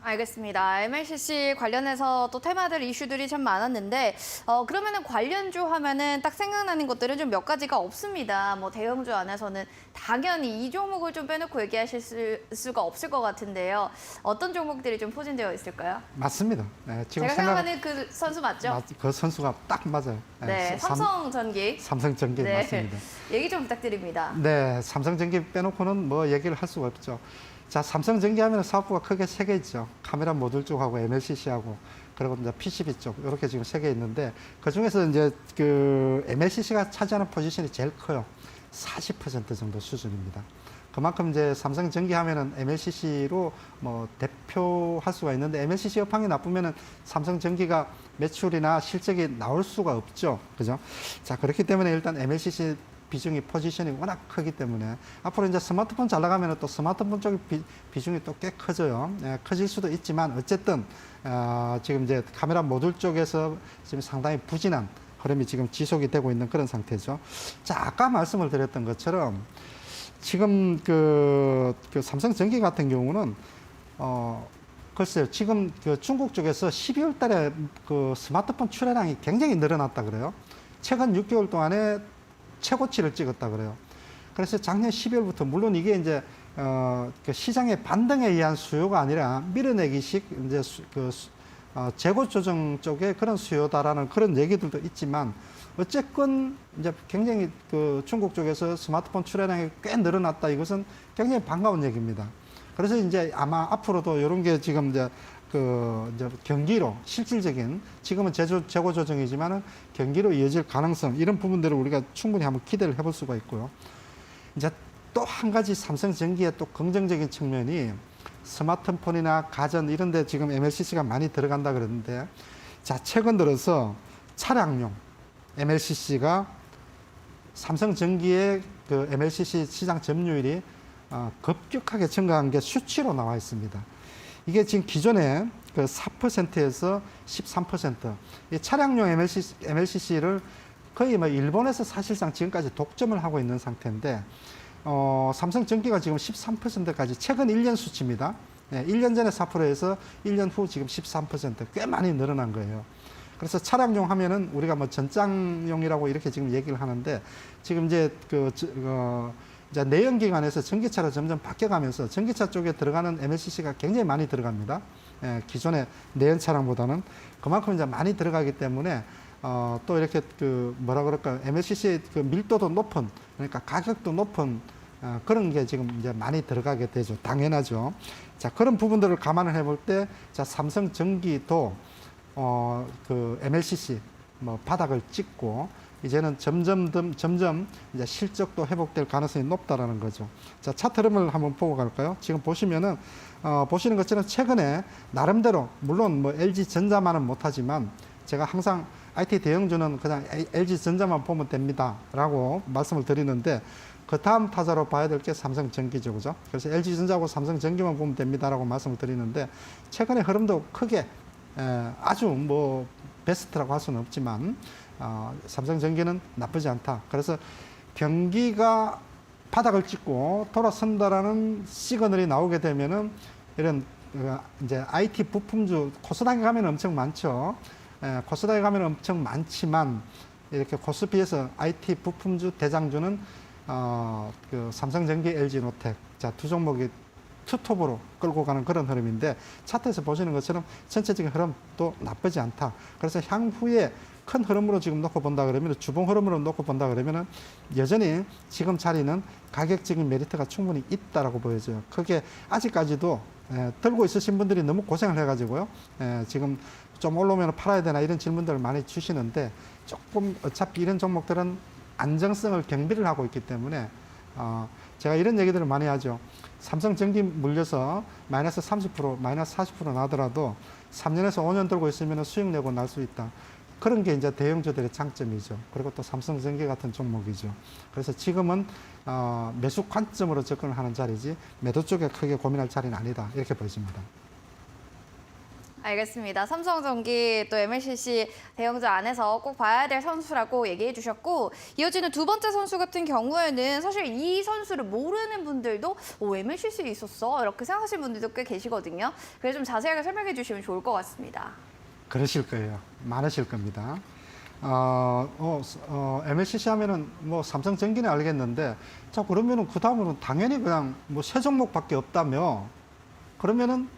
알겠습니다. MLCC 관련해서 또 테마들, 이슈들이 참 많았는데 그러면은 관련주 하면은 딱 생각나는 것들은 좀 몇 가지가 없습니다. 뭐 대형주 안에서는 당연히 이 종목을 좀 빼놓고 얘기하실 수가 없을 것 같은데요. 어떤 종목들이 좀 포진되어 있을까요? 맞습니다. 네, 지금 제가 생각하는 그 선수 맞죠? 그 선수가 딱 맞아요. 네, 삼성전기. 삼성전기 네, 맞습니다. 얘기 좀 부탁드립니다. 네, 삼성전기 빼놓고는 뭐 얘기를 할 수가 없죠. 자, 삼성전기 하면 사업부가 크게 세 개 있죠. 카메라 모듈 쪽하고 MLCC하고 그리고 이제 PCB 쪽 이렇게 지금 세 개 있는데 그 중에서 이제 그 MLCC가 차지하는 포지션이 제일 커요. 40% 정도 수준입니다. 그만큼 이제 삼성전기 하면은 MLCC로 뭐 대표할 수가 있는데 MLCC 여파이 나쁘면은 삼성전기가 매출이나 실적이 나올 수가 없죠. 그죠? 자, 그렇기 때문에 일단 MLCC 비중이 포지션이 워낙 크기 때문에 앞으로 이제 스마트폰 잘 나가면 또 스마트폰 쪽 비중이 또 꽤 커져요. 예, 커질 수도 있지만 어쨌든 지금 이제 카메라 모듈 쪽에서 지금 상당히 부진한 흐름이 지금 지속이 되고 있는 그런 상태죠. 자, 아까 말씀을 드렸던 것처럼 지금 그 삼성전기 같은 경우는 글쎄요, 지금 그 중국 쪽에서 12월 달에 그 스마트폰 출하량이 굉장히 늘어났다 그래요. 최근 6개월 동안에 최고치를 찍었다 그래요. 그래서 작년 12월부터 물론 이게 이제 그 시장의 반등에 의한 수요가 아니라 밀어내기식 이제 재고 조정 쪽의 그런 수요다라는 그런 얘기들도 있지만 어쨌건 이제 굉장히 그 중국 쪽에서 스마트폰 출하량이 꽤 늘어났다. 이것은 굉장히 반가운 얘기입니다. 그래서 이제 아마 앞으로도 이런 게 지금 이제 이제 경기로 실질적인 지금은 재고 조정이지만은 경기로 이어질 가능성 이런 부분들을 우리가 충분히 한번 기대를 해볼 수가 있고요. 이제 또 한 가지 삼성전기의 또 긍정적인 측면이 스마트폰이나 가전 이런 데 지금 MLCC가 많이 들어간다 그러는데 자, 최근 들어서 차량용 MLCC가 삼성전기의 그 MLCC 시장 점유율이 급격하게 증가한 게 수치로 나와 있습니다. 이게 지금 기존에 그 4%에서 13%. 이 차량용 MLCC를 거의 뭐 일본에서 사실상 지금까지 독점을 하고 있는 상태인데, 삼성전기가 지금 13%까지 최근 1년 수치입니다. 네, 1년 전에 4%에서 1년 후 지금 13%. 꽤 많이 늘어난 거예요. 그래서 차량용 하면은 우리가 뭐 전장용이라고 이렇게 지금 얘기를 하는데, 지금 이제 이제 내연기관에서 전기차로 점점 바뀌어가면서 전기차 쪽에 들어가는 MLCC가 굉장히 많이 들어갑니다. 예, 기존의 내연 차량보다는 그만큼 이제 많이 들어가기 때문에 또 이렇게 그 뭐라 그럴까 MLCC의 그 밀도도 높은 그러니까 가격도 높은 그런 게 지금 이제 많이 들어가게 되죠. 당연하죠. 자, 그런 부분들을 감안을 해볼 때, 자, 삼성전기도 그 MLCC 뭐 바닥을 찍고 이제는 점점 이제 실적도 회복될 가능성이 높다라는 거죠. 자, 차트 흐름을 한번 보고 갈까요? 지금 보시면은 보시는 것처럼 최근에 나름대로 물론 뭐 LG전자만은 못하지만 제가 항상 IT 대형주는 그냥 LG전자만 보면 됩니다라고 말씀을 드리는데 그 다음 타자로 봐야 될 게 삼성전기죠, 그죠? 그래서 LG전자하고 삼성전기만 보면 됩니다라고 말씀을 드리는데 최근의 흐름도 크게 아주 뭐 베스트라고 할 수는 없지만 삼성전기는 나쁘지 않다. 그래서 경기가 바닥을 찍고 돌아선다라는 시그널이 나오게 되면은 이런 이제 IT 부품주 코스닥에 가면 엄청 많죠. 코스닥에 가면 엄청 많지만 이렇게 코스피에서 IT 부품주 대장주는 그 삼성전기, LG노텍 자, 두 종목이 투톱으로 끌고 가는 그런 흐름인데 차트에서 보시는 것처럼 전체적인 흐름도 나쁘지 않다. 그래서 향후에 큰 흐름으로 지금 놓고 본다 그러면 주봉 흐름으로 놓고 본다 그러면은 여전히 지금 자리는 가격적인 메리트가 충분히 있다라고 보여져요. 크게 아직까지도 들고 있으신 분들이 너무 고생을 해가지고요. 지금 좀 올라오면 팔아야 되나 이런 질문들을 많이 주시는데 조금 어차피 이런 종목들은 안정성을 경비를 하고 있기 때문에 제가 이런 얘기들을 많이 하죠. 삼성전기 물려서 마이너스 30%, 마이너스 40% 나더라도 3년에서 5년 들고 있으면 수익 내고 날 수 있다. 그런 게 이제 대형주들의 장점이죠. 그리고 또 삼성전기 같은 종목이죠. 그래서 지금은 매수 관점으로 접근을 하는 자리지 매도 쪽에 크게 고민할 자리는 아니다. 이렇게 보여집니다. 알겠습니다. 삼성전기 또 MLCC 대형주 안에서 꼭 봐야 될 선수라고 얘기해 주셨고 이어지는 두 번째 선수 같은 경우에는 사실 이 선수를 모르는 분들도 MLCC에 있었어 이렇게 생각하시는 분들도 꽤 계시거든요. 그래서 좀 자세하게 설명해 주시면 좋을 것 같습니다. 그러실 거예요. 많으실 겁니다. MLCC 하면은 뭐 삼성전기는 알겠는데, 자, 그러면은 그 다음으로는 당연히 그냥 뭐 세 종목밖에 없다며, 그러면은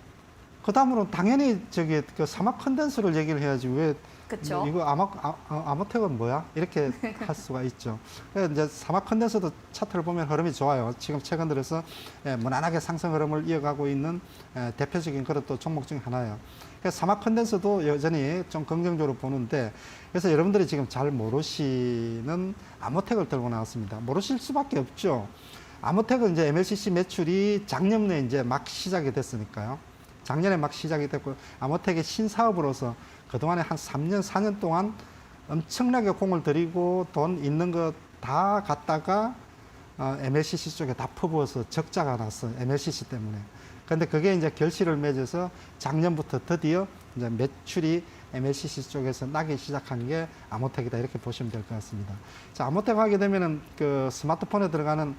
그 다음으로는 당연히 저기 그 사막 컨덴서를 얘기를 해야지 왜 그쵸. 이거 아모텍은 뭐야? 이렇게 할 수가 있죠. 그래서 이제 사막 컨덴서도 차트를 보면 흐름이 좋아요. 지금 최근 들어서 무난하게 상승 흐름을 이어가고 있는 대표적인 그런 또 종목 중 하나예요. 그래서 사막 컨덴서도 여전히 좀 긍정적으로 보는데, 그래서 여러분들이 지금 잘 모르시는 아모텍을 들고 나왔습니다. 모르실 수밖에 없죠. 아모텍은 이제 MLCC 매출이 작년에 이제 막 시작이 됐으니까요. 작년에 막 시작이 됐고, 아모텍의 신사업으로서 그동안에 한 3년, 4년 동안 엄청나게 공을 들이고 돈 있는 거 다 갖다가 MLCC 쪽에 다 퍼부어서 적자가 났어요. MLCC 때문에. 근데 그게 이제 결실을 맺어서 작년부터 드디어 이제 매출이 MLCC 쪽에서 나기 시작한 게 아모텍이다. 이렇게 보시면 될 것 같습니다. 자, 아모텍 하게 되면은 그 스마트폰에 들어가는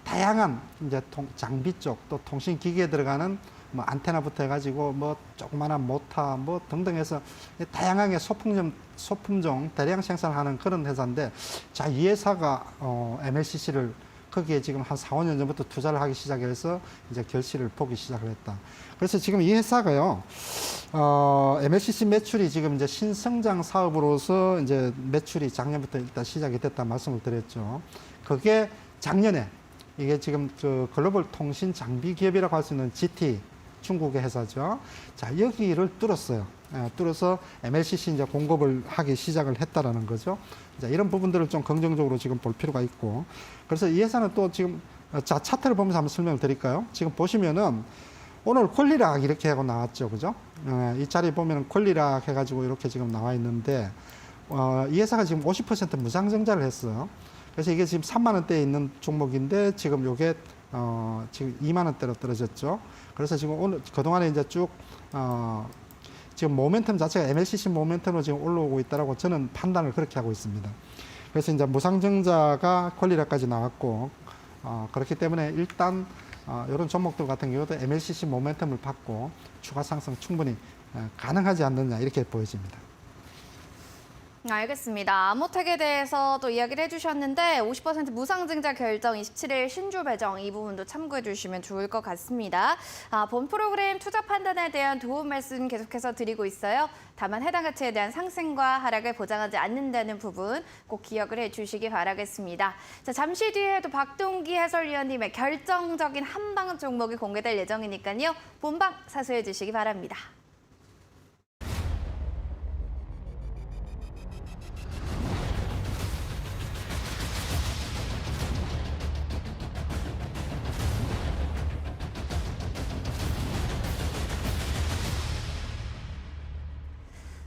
다양한 이제 장비 쪽 또 통신 기기에 들어가는 뭐 안테나부터 해가지고 뭐 조그마한 모터 뭐 등등 해서 다양하게 소품종 대량 생산하는 그런 회사인데, 자, 이 회사가 MLCC를 거기에 지금 한 4, 5년 전부터 투자를 하기 시작해서 이제 결실을 보기 시작을 했다. 그래서 지금 이 회사가요, MLCC 매출이 지금 이제 신성장 사업으로서 이제 매출이 작년부터 일단 시작이 됐다 말씀을 드렸죠. 그게 작년에 이게 지금 그 글로벌 통신 장비 기업이라고 할 수 있는 GT 중국의 회사죠. 자, 여기를 뚫었어요. 뚫어서 MLCC 이제 공급을 하기 시작을 했다라는 거죠. 자, 이런 부분들을 좀 긍정적으로 지금 볼 필요가 있고. 그래서 이 회사는 또 지금, 자, 차트를 보면서 한번 설명을 드릴까요? 지금 보시면은 오늘 콜리락 이렇게 하고 나왔죠. 그죠? 이 자리 보면은 콜리락 해가지고 이렇게 지금 나와 있는데, 이 회사가 지금 50% 무상증자를 했어요. 그래서 이게 지금 3만 원대에 있는 종목인데 지금 요게 지금 2만 원대로 떨어졌죠. 그래서 지금 오늘 그동안에 이제 쭉 지금 모멘텀 자체가 MLCC 모멘텀으로 지금 올라오고 있다라고 저는 판단을 그렇게 하고 있습니다. 그래서 이제 무상증자가 권리락까지 나왔고 그렇기 때문에 일단 이런 종목들 같은 경우도 MLCC 모멘텀을 받고 추가 상승 충분히 가능하지 않느냐 이렇게 보여집니다. 알겠습니다. 아모텍에 대해서 또 이야기를 해주셨는데 50% 무상증자 결정 27일 신주 배정 이 부분도 참고해 주시면 좋을 것 같습니다. 본 프로그램 투자 판단에 대한 도움 말씀 계속해서 드리고 있어요. 다만 해당 가치에 대한 상승과 하락을 보장하지 않는다는 부분 꼭 기억을 해주시기 바라겠습니다. 자, 잠시 뒤에도 박동기 해설위원님의 결정적인 한방 종목이 공개될 예정이니까요. 본방 사수해 주시기 바랍니다.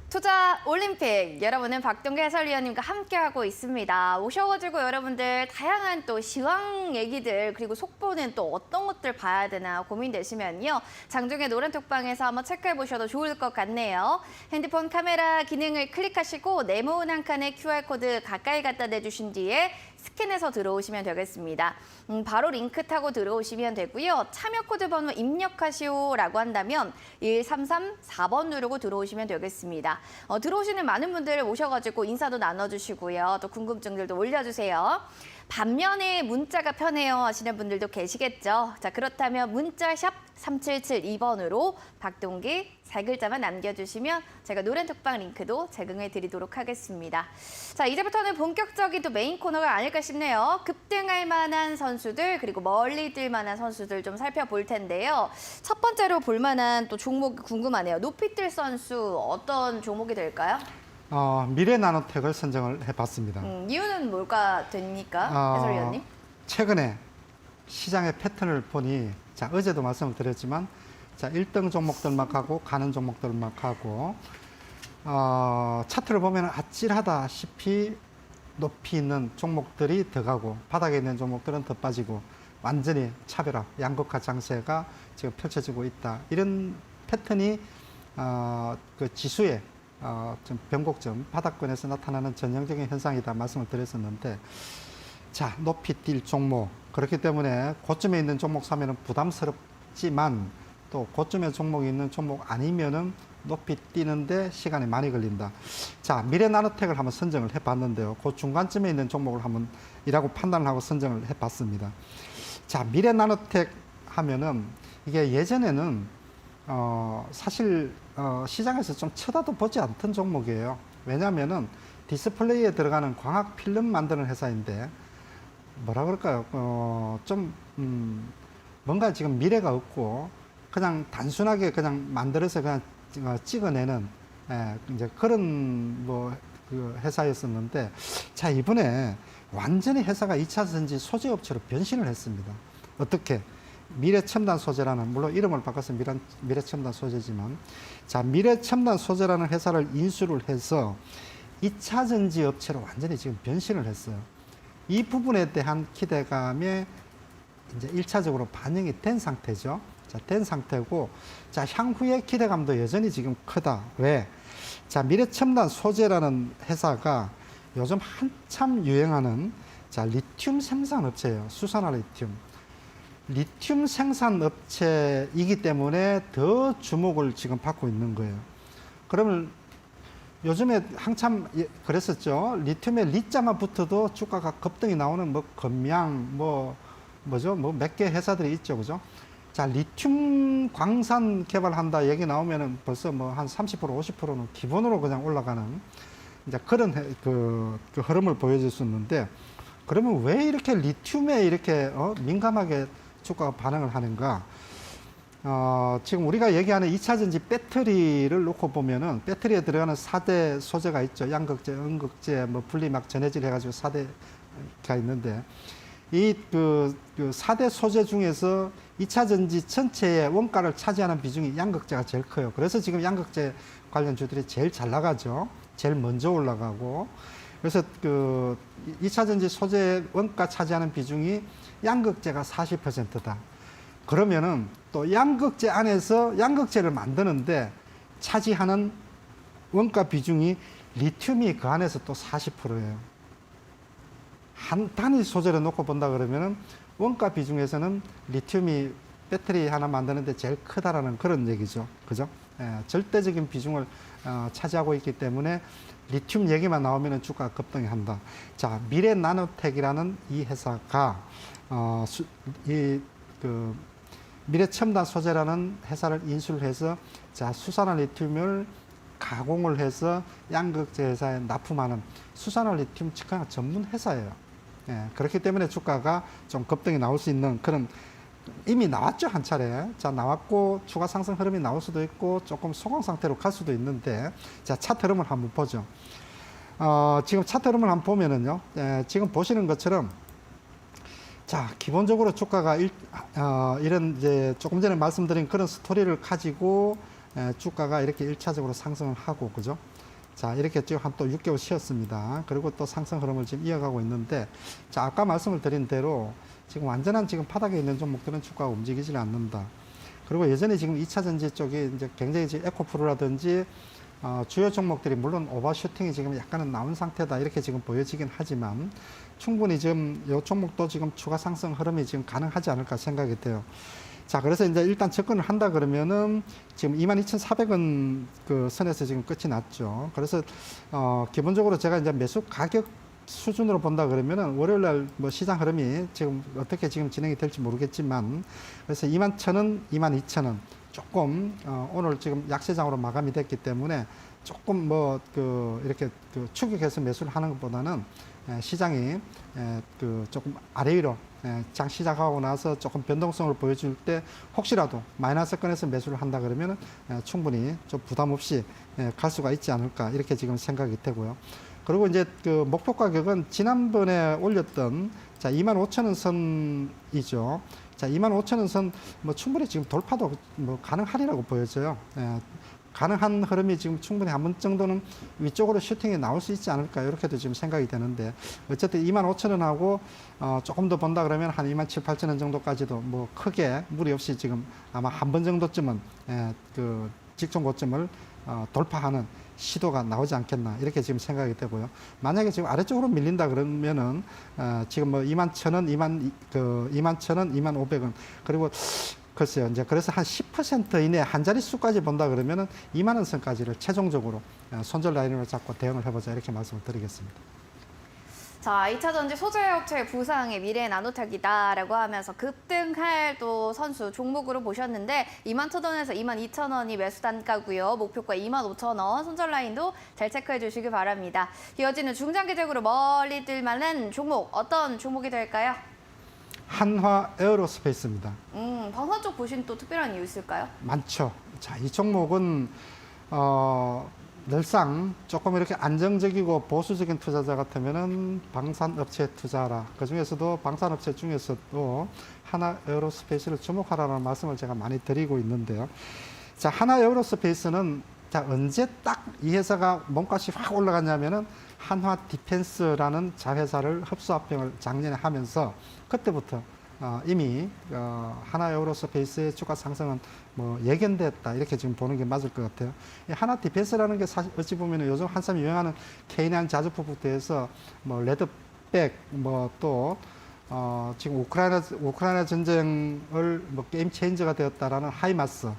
투자 올림픽 여러분은 박동기 해설위원님과 함께하고 있습니다. 오셔가지고 여러분들 다양한 또 시황 얘기들 그리고 속보는 또 어떤 것들 봐야 되나 고민되시면요. 장중에 노란톡방에서 한번 체크해 보셔도 좋을 것 같네요. 핸드폰 카메라 기능을 클릭하시고 네모난 한 칸에 QR코드 가까이 갖다 대주신 뒤에 스캔해서 들어오시면 되겠습니다. 바로 링크 타고 들어오시면 되고요. 참여 코드 번호 입력하시오라고 한다면 1334번 누르고 들어오시면 되겠습니다. 들어오시는 많은 분들 오셔가지고 인사도 나눠주시고요. 또 궁금증들도 올려주세요. 반면에 문자가 편해요 하시는 분들도 계시겠죠. 자, 그렇다면 문자샵 3772번으로 박동기 4글자만 남겨주시면 제가 노란톡방 링크도 제공해 드리도록 하겠습니다. 자, 이제부터는 본격적인 또 메인 코너가 아닐까 싶네요. 급등할 만한 선수들 그리고 멀리 뛸 만한 선수들 좀 살펴볼 텐데요. 첫 번째로 볼 만한 또 종목이 궁금하네요. 높이 뛸 선수 어떤 종목이 될까요? 미래나노텍을 선정을 해봤습니다. 이유는 뭘까 됩니까, 해설위원님? 최근에 시장의 패턴을 보니, 자, 어제도 말씀을 드렸지만, 자, 1등 종목들만 하고, 가는 종목들만 하고, 차트를 보면 아찔하다시피 높이 있는 종목들이 더 가고 바닥에 있는 종목들은 더 빠지고 완전히 차별화, 양극화 장세가 지금 펼쳐지고 있다. 이런 패턴이 그 지수의 좀 변곡점, 바닥권에서 나타나는 전형적인 현상이다 말씀을 드렸었는데, 자, 높이 뛸 종목. 그렇기 때문에 고점에 있는 종목 사면은 부담스럽지만 또 고점에 종목이 있는 종목 아니면은 높이 뛰는데 시간이 많이 걸린다. 자, 미래나노텍을 한번 선정을 해봤는데요. 그 중간쯤에 있는 종목을 한번 이라고 판단을 하고 선정을 해봤습니다. 자, 미래나노텍 하면은 이게 예전에는 사실 시장에서 좀 쳐다도 보지 않던 종목이에요. 왜냐하면은 디스플레이에 들어가는 광학 필름 만드는 회사인데 뭐라 그럴까요? 뭔가 지금 미래가 없고 그냥 단순하게 그냥 만들어서 그냥 찍어내는 이제 그런 그 회사였었는데, 자, 이번에 완전히 회사가 2차 전지 소재 업체로 변신을 했습니다. 어떻게? 미래첨단 소재라는, 물론 이름을 바꿔서 미래첨단 소재지만, 자, 미래첨단 소재라는 회사를 인수를 해서 2차 전지 업체로 완전히 지금 변신을 했어요. 이 부분에 대한 기대감에 이제 1차적으로 반영이 된 상태죠. 자, 된 상태고, 자, 향후의 기대감도 여전히 지금 크다. 왜? 자, 미래첨단 소재라는 회사가 요즘 한참 유행하는, 자, 리튬 생산 업체예요. 수산화 리튬. 리튬 생산 업체이기 때문에 더 주목을 지금 받고 있는 거예요. 그러면 요즘에 한참 그랬었죠. 리튬에 리자만 붙어도 주가가 급등이 나오는 건명, 뭐죠? 몇 개 회사들이 있죠. 그죠? 자, 리튬 광산 개발한다 얘기 나오면은 벌써 한 30%, 50%는 기본으로 그냥 올라가는 이제 그런 그 흐름을 보여줄 수 있는데, 그러면 왜 이렇게 리튬에 이렇게 민감하게 주가가 반응을 하는가? 지금 우리가 얘기하는 2차 전지 배터리를 놓고 보면은 배터리에 들어가는 4대 소재가 있죠. 양극재, 음극재, 분리막, 전해질 해가지고 4대가 있는데, 이 4대 소재 중에서 2차 전지 전체의 원가를 차지하는 비중이 양극재가 제일 커요. 그래서 지금 양극재 관련주들이 제일 잘 나가죠. 제일 먼저 올라가고. 그래서 2차 전지 소재 원가 차지하는 비중이 양극재가 40%다. 그러면은 또 양극재 안에서 양극재를 만드는데 차지하는 원가 비중이 리튬이 그 안에서 또 40%예요. 한 단위 소재를 놓고 본다 그러면은 원가 비중에서는 리튬이 배터리 하나 만드는데 제일 크다라는 그런 얘기죠. 그죠? 절대적인 비중을 차지하고 있기 때문에 리튬 얘기만 나오면 주가가 급등이 한다. 자, 미래나노텍이라는 이 회사가 미래첨단 소재라는 회사를 인수를 해서, 자, 수산화 리튬을 가공을 해서 양극재 회사에 납품하는 수산화 리튬 측량 전문 회사예요. 그렇기 때문에 주가가 좀 급등이 나올 수 있는 그런, 이미 나왔죠, 한 차례. 자, 나왔고 추가 상승 흐름이 나올 수도 있고 조금 소강 상태로 갈 수도 있는데, 자, 차트 흐름을 한번 보죠. 지금 차트 흐름을 한번 보면은요, 지금 보시는 것처럼, 자, 기본적으로 주가가 이런 이제 조금 전에 말씀드린 그런 스토리를 가지고 주가가 이렇게 1차적으로 상승을 하고, 그죠? 자, 이렇게 지금 한 또 6개월 쉬었습니다. 그리고 또 상승 흐름을 지금 이어가고 있는데, 자, 아까 말씀을 드린 대로 지금 완전한 지금 바닥에 있는 종목들은 주가가 움직이질 않는다. 그리고 예전에 지금 2차 전지 쪽이 이제 굉장히 지금 에코프로라든지 주요 종목들이 물론 오버슈팅이 지금 약간은 나온 상태다 이렇게 지금 보여지긴 하지만 충분히 지금 이 종목도 지금 추가 상승 흐름이 지금 가능하지 않을까 생각이 돼요. 자, 그래서 이제 일단 접근을 한다 그러면은 지금 22,400원 그 선에서 지금 끝이 났죠. 그래서 기본적으로 제가 이제 매수 가격 수준으로 본다 그러면은 월요일 날 시장 흐름이 지금 어떻게 지금 진행이 될지 모르겠지만, 그래서 21,000원, 22,000원 조금 오늘 지금 약세장으로 마감이 됐기 때문에 조금 이렇게 추격해서 매수를 하는 것보다는 시장이 조금 아래 위로 장 시작하고 나서 조금 변동성을 보여줄 때 혹시라도 마이너스권에서 매수를 한다 그러면 충분히 좀 부담 없이 갈 수가 있지 않을까 이렇게 지금 생각이 되고요. 그리고 이제 목표 가격은 지난번에 올렸던, 자, 25,000원 선이죠. 자, 25,000원 선 충분히 지금 돌파도 가능하리라고 보여져요. 가능한 흐름이 지금 충분히 한 번 정도는 위쪽으로 슈팅이 나올 수 있지 않을까 이렇게도 지금 생각이 되는데 어쨌든 25,000원하고 조금 더 본다 그러면 한 27,000~28,000원 정도까지도 뭐 크게 무리 없이 지금 아마 한 번 정도쯤은 그 직전 고점을 돌파하는 시도가 나오지 않겠나 이렇게 지금 생각이 되고요. 만약에 지금 아래쪽으로 밀린다 그러면은 지금 뭐 21,000원, 21,000원, 25,000원 그리고 글쎄요. 이제 그래서 한 10% 이내 한 자릿수까지 본다 그러면은 2만 원 선까지를 최종적으로 손절 라인으로 잡고 대응을 해보자 이렇게 말씀을 드리겠습니다. 자, 2차전지 소재업체 부상의 미래 나노텍이다라고 하면서 급등할 또 선수 종목으로 보셨는데 21,000원에서 22,000원이 매수 단가고요. 목표가 25,000원 손절 라인도 잘 체크해 주시기 바랍니다. 이어지는 중장기적으로 멀리 뛸 만한 종목 어떤 종목이 될까요? 한화 에어로스페이스입니다. 방산 쪽 보신 또 특별한 이유 있을까요? 많죠. 자, 이 종목은 늘상 조금 이렇게 안정적이고 보수적인 투자자 같으면은 방산업체 투자라. 그 중에서도 방산업체 중에서도 하나 에어로스페이스를 주목하라는 말씀을 제가 많이 드리고 있는데요. 자, 하나 에어로스페이스는 자, 언제 딱 이 회사가 몸값이 확 올라갔냐면은 한화 디펜스라는 자회사를 흡수합병을 작년에 하면서 그때부터 이미 하나 에어로스페이스의 주가 상승은 뭐 예견됐다 이렇게 지금 보는 게 맞을 것 같아요. 이 하나 디펜스라는 게 사실 어찌 보면 요즘 한참 유행하는 K9 자주포부터 해서 뭐 레드백 뭐 또 지금 우크라이나 전쟁을 뭐 게임 체인저가 되었다라는 하이마스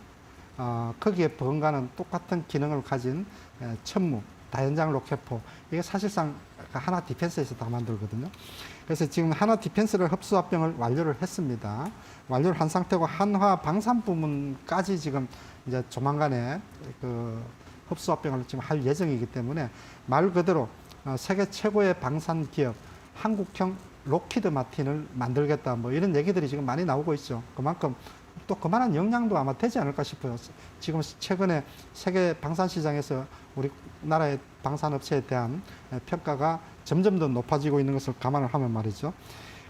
거기에 번가는 똑같은 기능을 가진 천무 다연장 로켓포 이게 사실상 하나 디펜스에서 다 만들거든요. 그래서 지금 하나 디펜스를 흡수합병을 완료를 했습니다. 완료를 한 상태고 한화 방산 부문까지 지금 이제 조만간에 그 흡수합병을 지금 할 예정이기 때문에 말 그대로 세계 최고의 방산 기업 한국형 록히드 마틴을 만들겠다 뭐 이런 얘기들이 지금 많이 나오고 있죠. 그만큼 또 그만한 역량도 아마 되지 않을까 싶어요. 지금 최근에 세계 방산 시장에서 우리나라의 방산업체에 대한 평가가 점점 더 높아지고 있는 것을 감안을 하면 말이죠.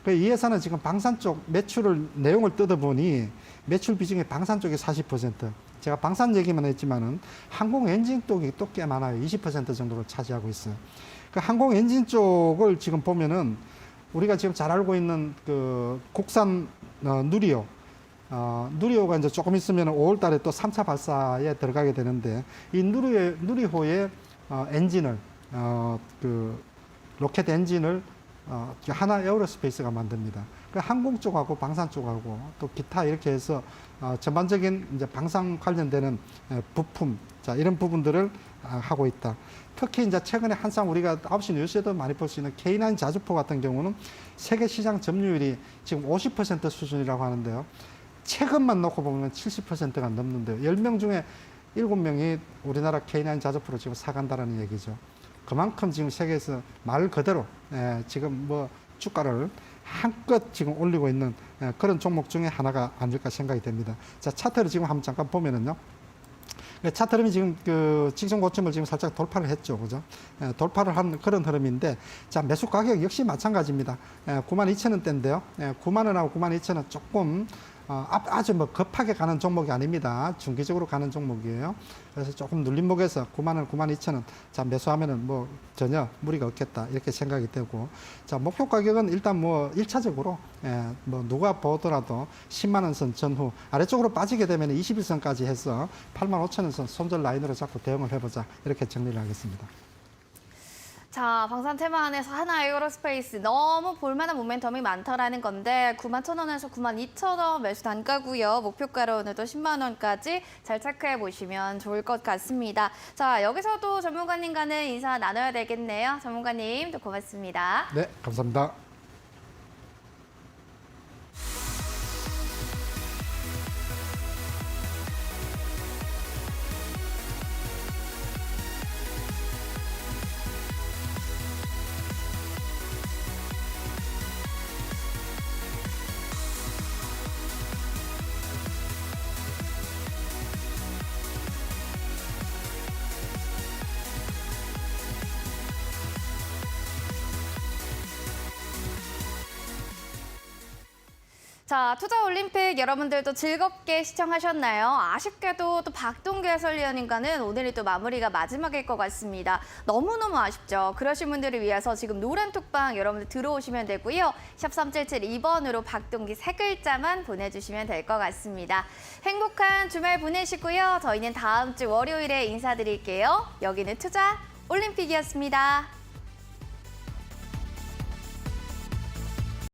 이 회사는 지금 방산 쪽 매출을 내용을 뜯어보니 매출 비중이 방산 쪽이 40%. 제가 방산 얘기만 했지만은 항공 엔진 쪽이 또 꽤 많아요. 20% 정도를 차지하고 있어요. 그 항공 엔진 쪽을 지금 보면은 우리가 지금 잘 알고 있는 그 국산 누리호. 누리호가 이제 조금 있으면 5월 달에 또 3차 발사에 들어가게 되는데, 이 누리호의 엔진을, 그 로켓 엔진을 하나 에어로스페이스가 만듭니다. 그 항공 쪽하고 방산 쪽하고 또 기타 이렇게 해서 전반적인 이제 방산 관련되는 부품, 자, 이런 부분들을 하고 있다. 특히 이제 최근에 항상 우리가 9시 뉴스에도 많이 볼 수 있는 K9 자주포 같은 경우는 세계 시장 점유율이 지금 50% 수준이라고 하는데요. 최근만 놓고 보면 70%가 넘는데요. 10명 중에 7명이 우리나라 K9 자주포를 지금 사간다라는 얘기죠. 그만큼 지금 세계에서 말 그대로 지금 뭐 주가를 한껏 지금 올리고 있는 그런 종목 중에 하나가 아닐까 생각이 됩니다. 자, 차트를 지금 한번 잠깐 보면은요. 차트 흐름이 지금 그 직전 고점을 지금 살짝 돌파를 했죠. 그죠? 돌파를 한 그런 흐름인데, 자, 매수 가격 역시 마찬가지입니다. 92,000원대인데요. 9만원하고 92,000원 조금 아주 뭐 급하게 가는 종목이 아닙니다. 중기적으로 가는 종목이에요. 그래서 조금 눌림목에서 9만원, 92,000원. 자, 매수하면은 뭐 전혀 무리가 없겠다. 이렇게 생각이 되고. 자, 목표 가격은 일단 뭐 1차적으로, 뭐 누가 보더라도 10만원 선 전후 아래쪽으로 빠지게 되면 21선까지 해서 85,000원 선 손절 라인으로 자꾸 대응을 해보자. 이렇게 정리를 하겠습니다. 자, 방산 테마 안에서 하나 에어로스페이스 너무 볼만한 모멘텀이 많다라는 건데 91,000원에서 92,000원 매수 단가고요. 목표가로 오늘도 10만 원까지 잘 체크해 보시면 좋을 것 같습니다. 자, 여기서도 전문가님과는 인사 나눠야 되겠네요. 전문가님, 또 고맙습니다. 네, 감사합니다. 자, 투자 올림픽 여러분들도 즐겁게 시청하셨나요? 아쉽게도 또 박동규 해설위원님과는 오늘이 또 마무리가 마지막일 것 같습니다. 너무너무 아쉽죠. 그러신 분들을 위해서 지금 노란 톡방 여러분들 들어오시면 되고요. 샵 3772번으로 박동기 3글자만 보내주시면 될 것 같습니다. 행복한 주말 보내시고요. 저희는 다음 주 월요일에 인사드릴게요. 여기는 투자 올림픽이었습니다.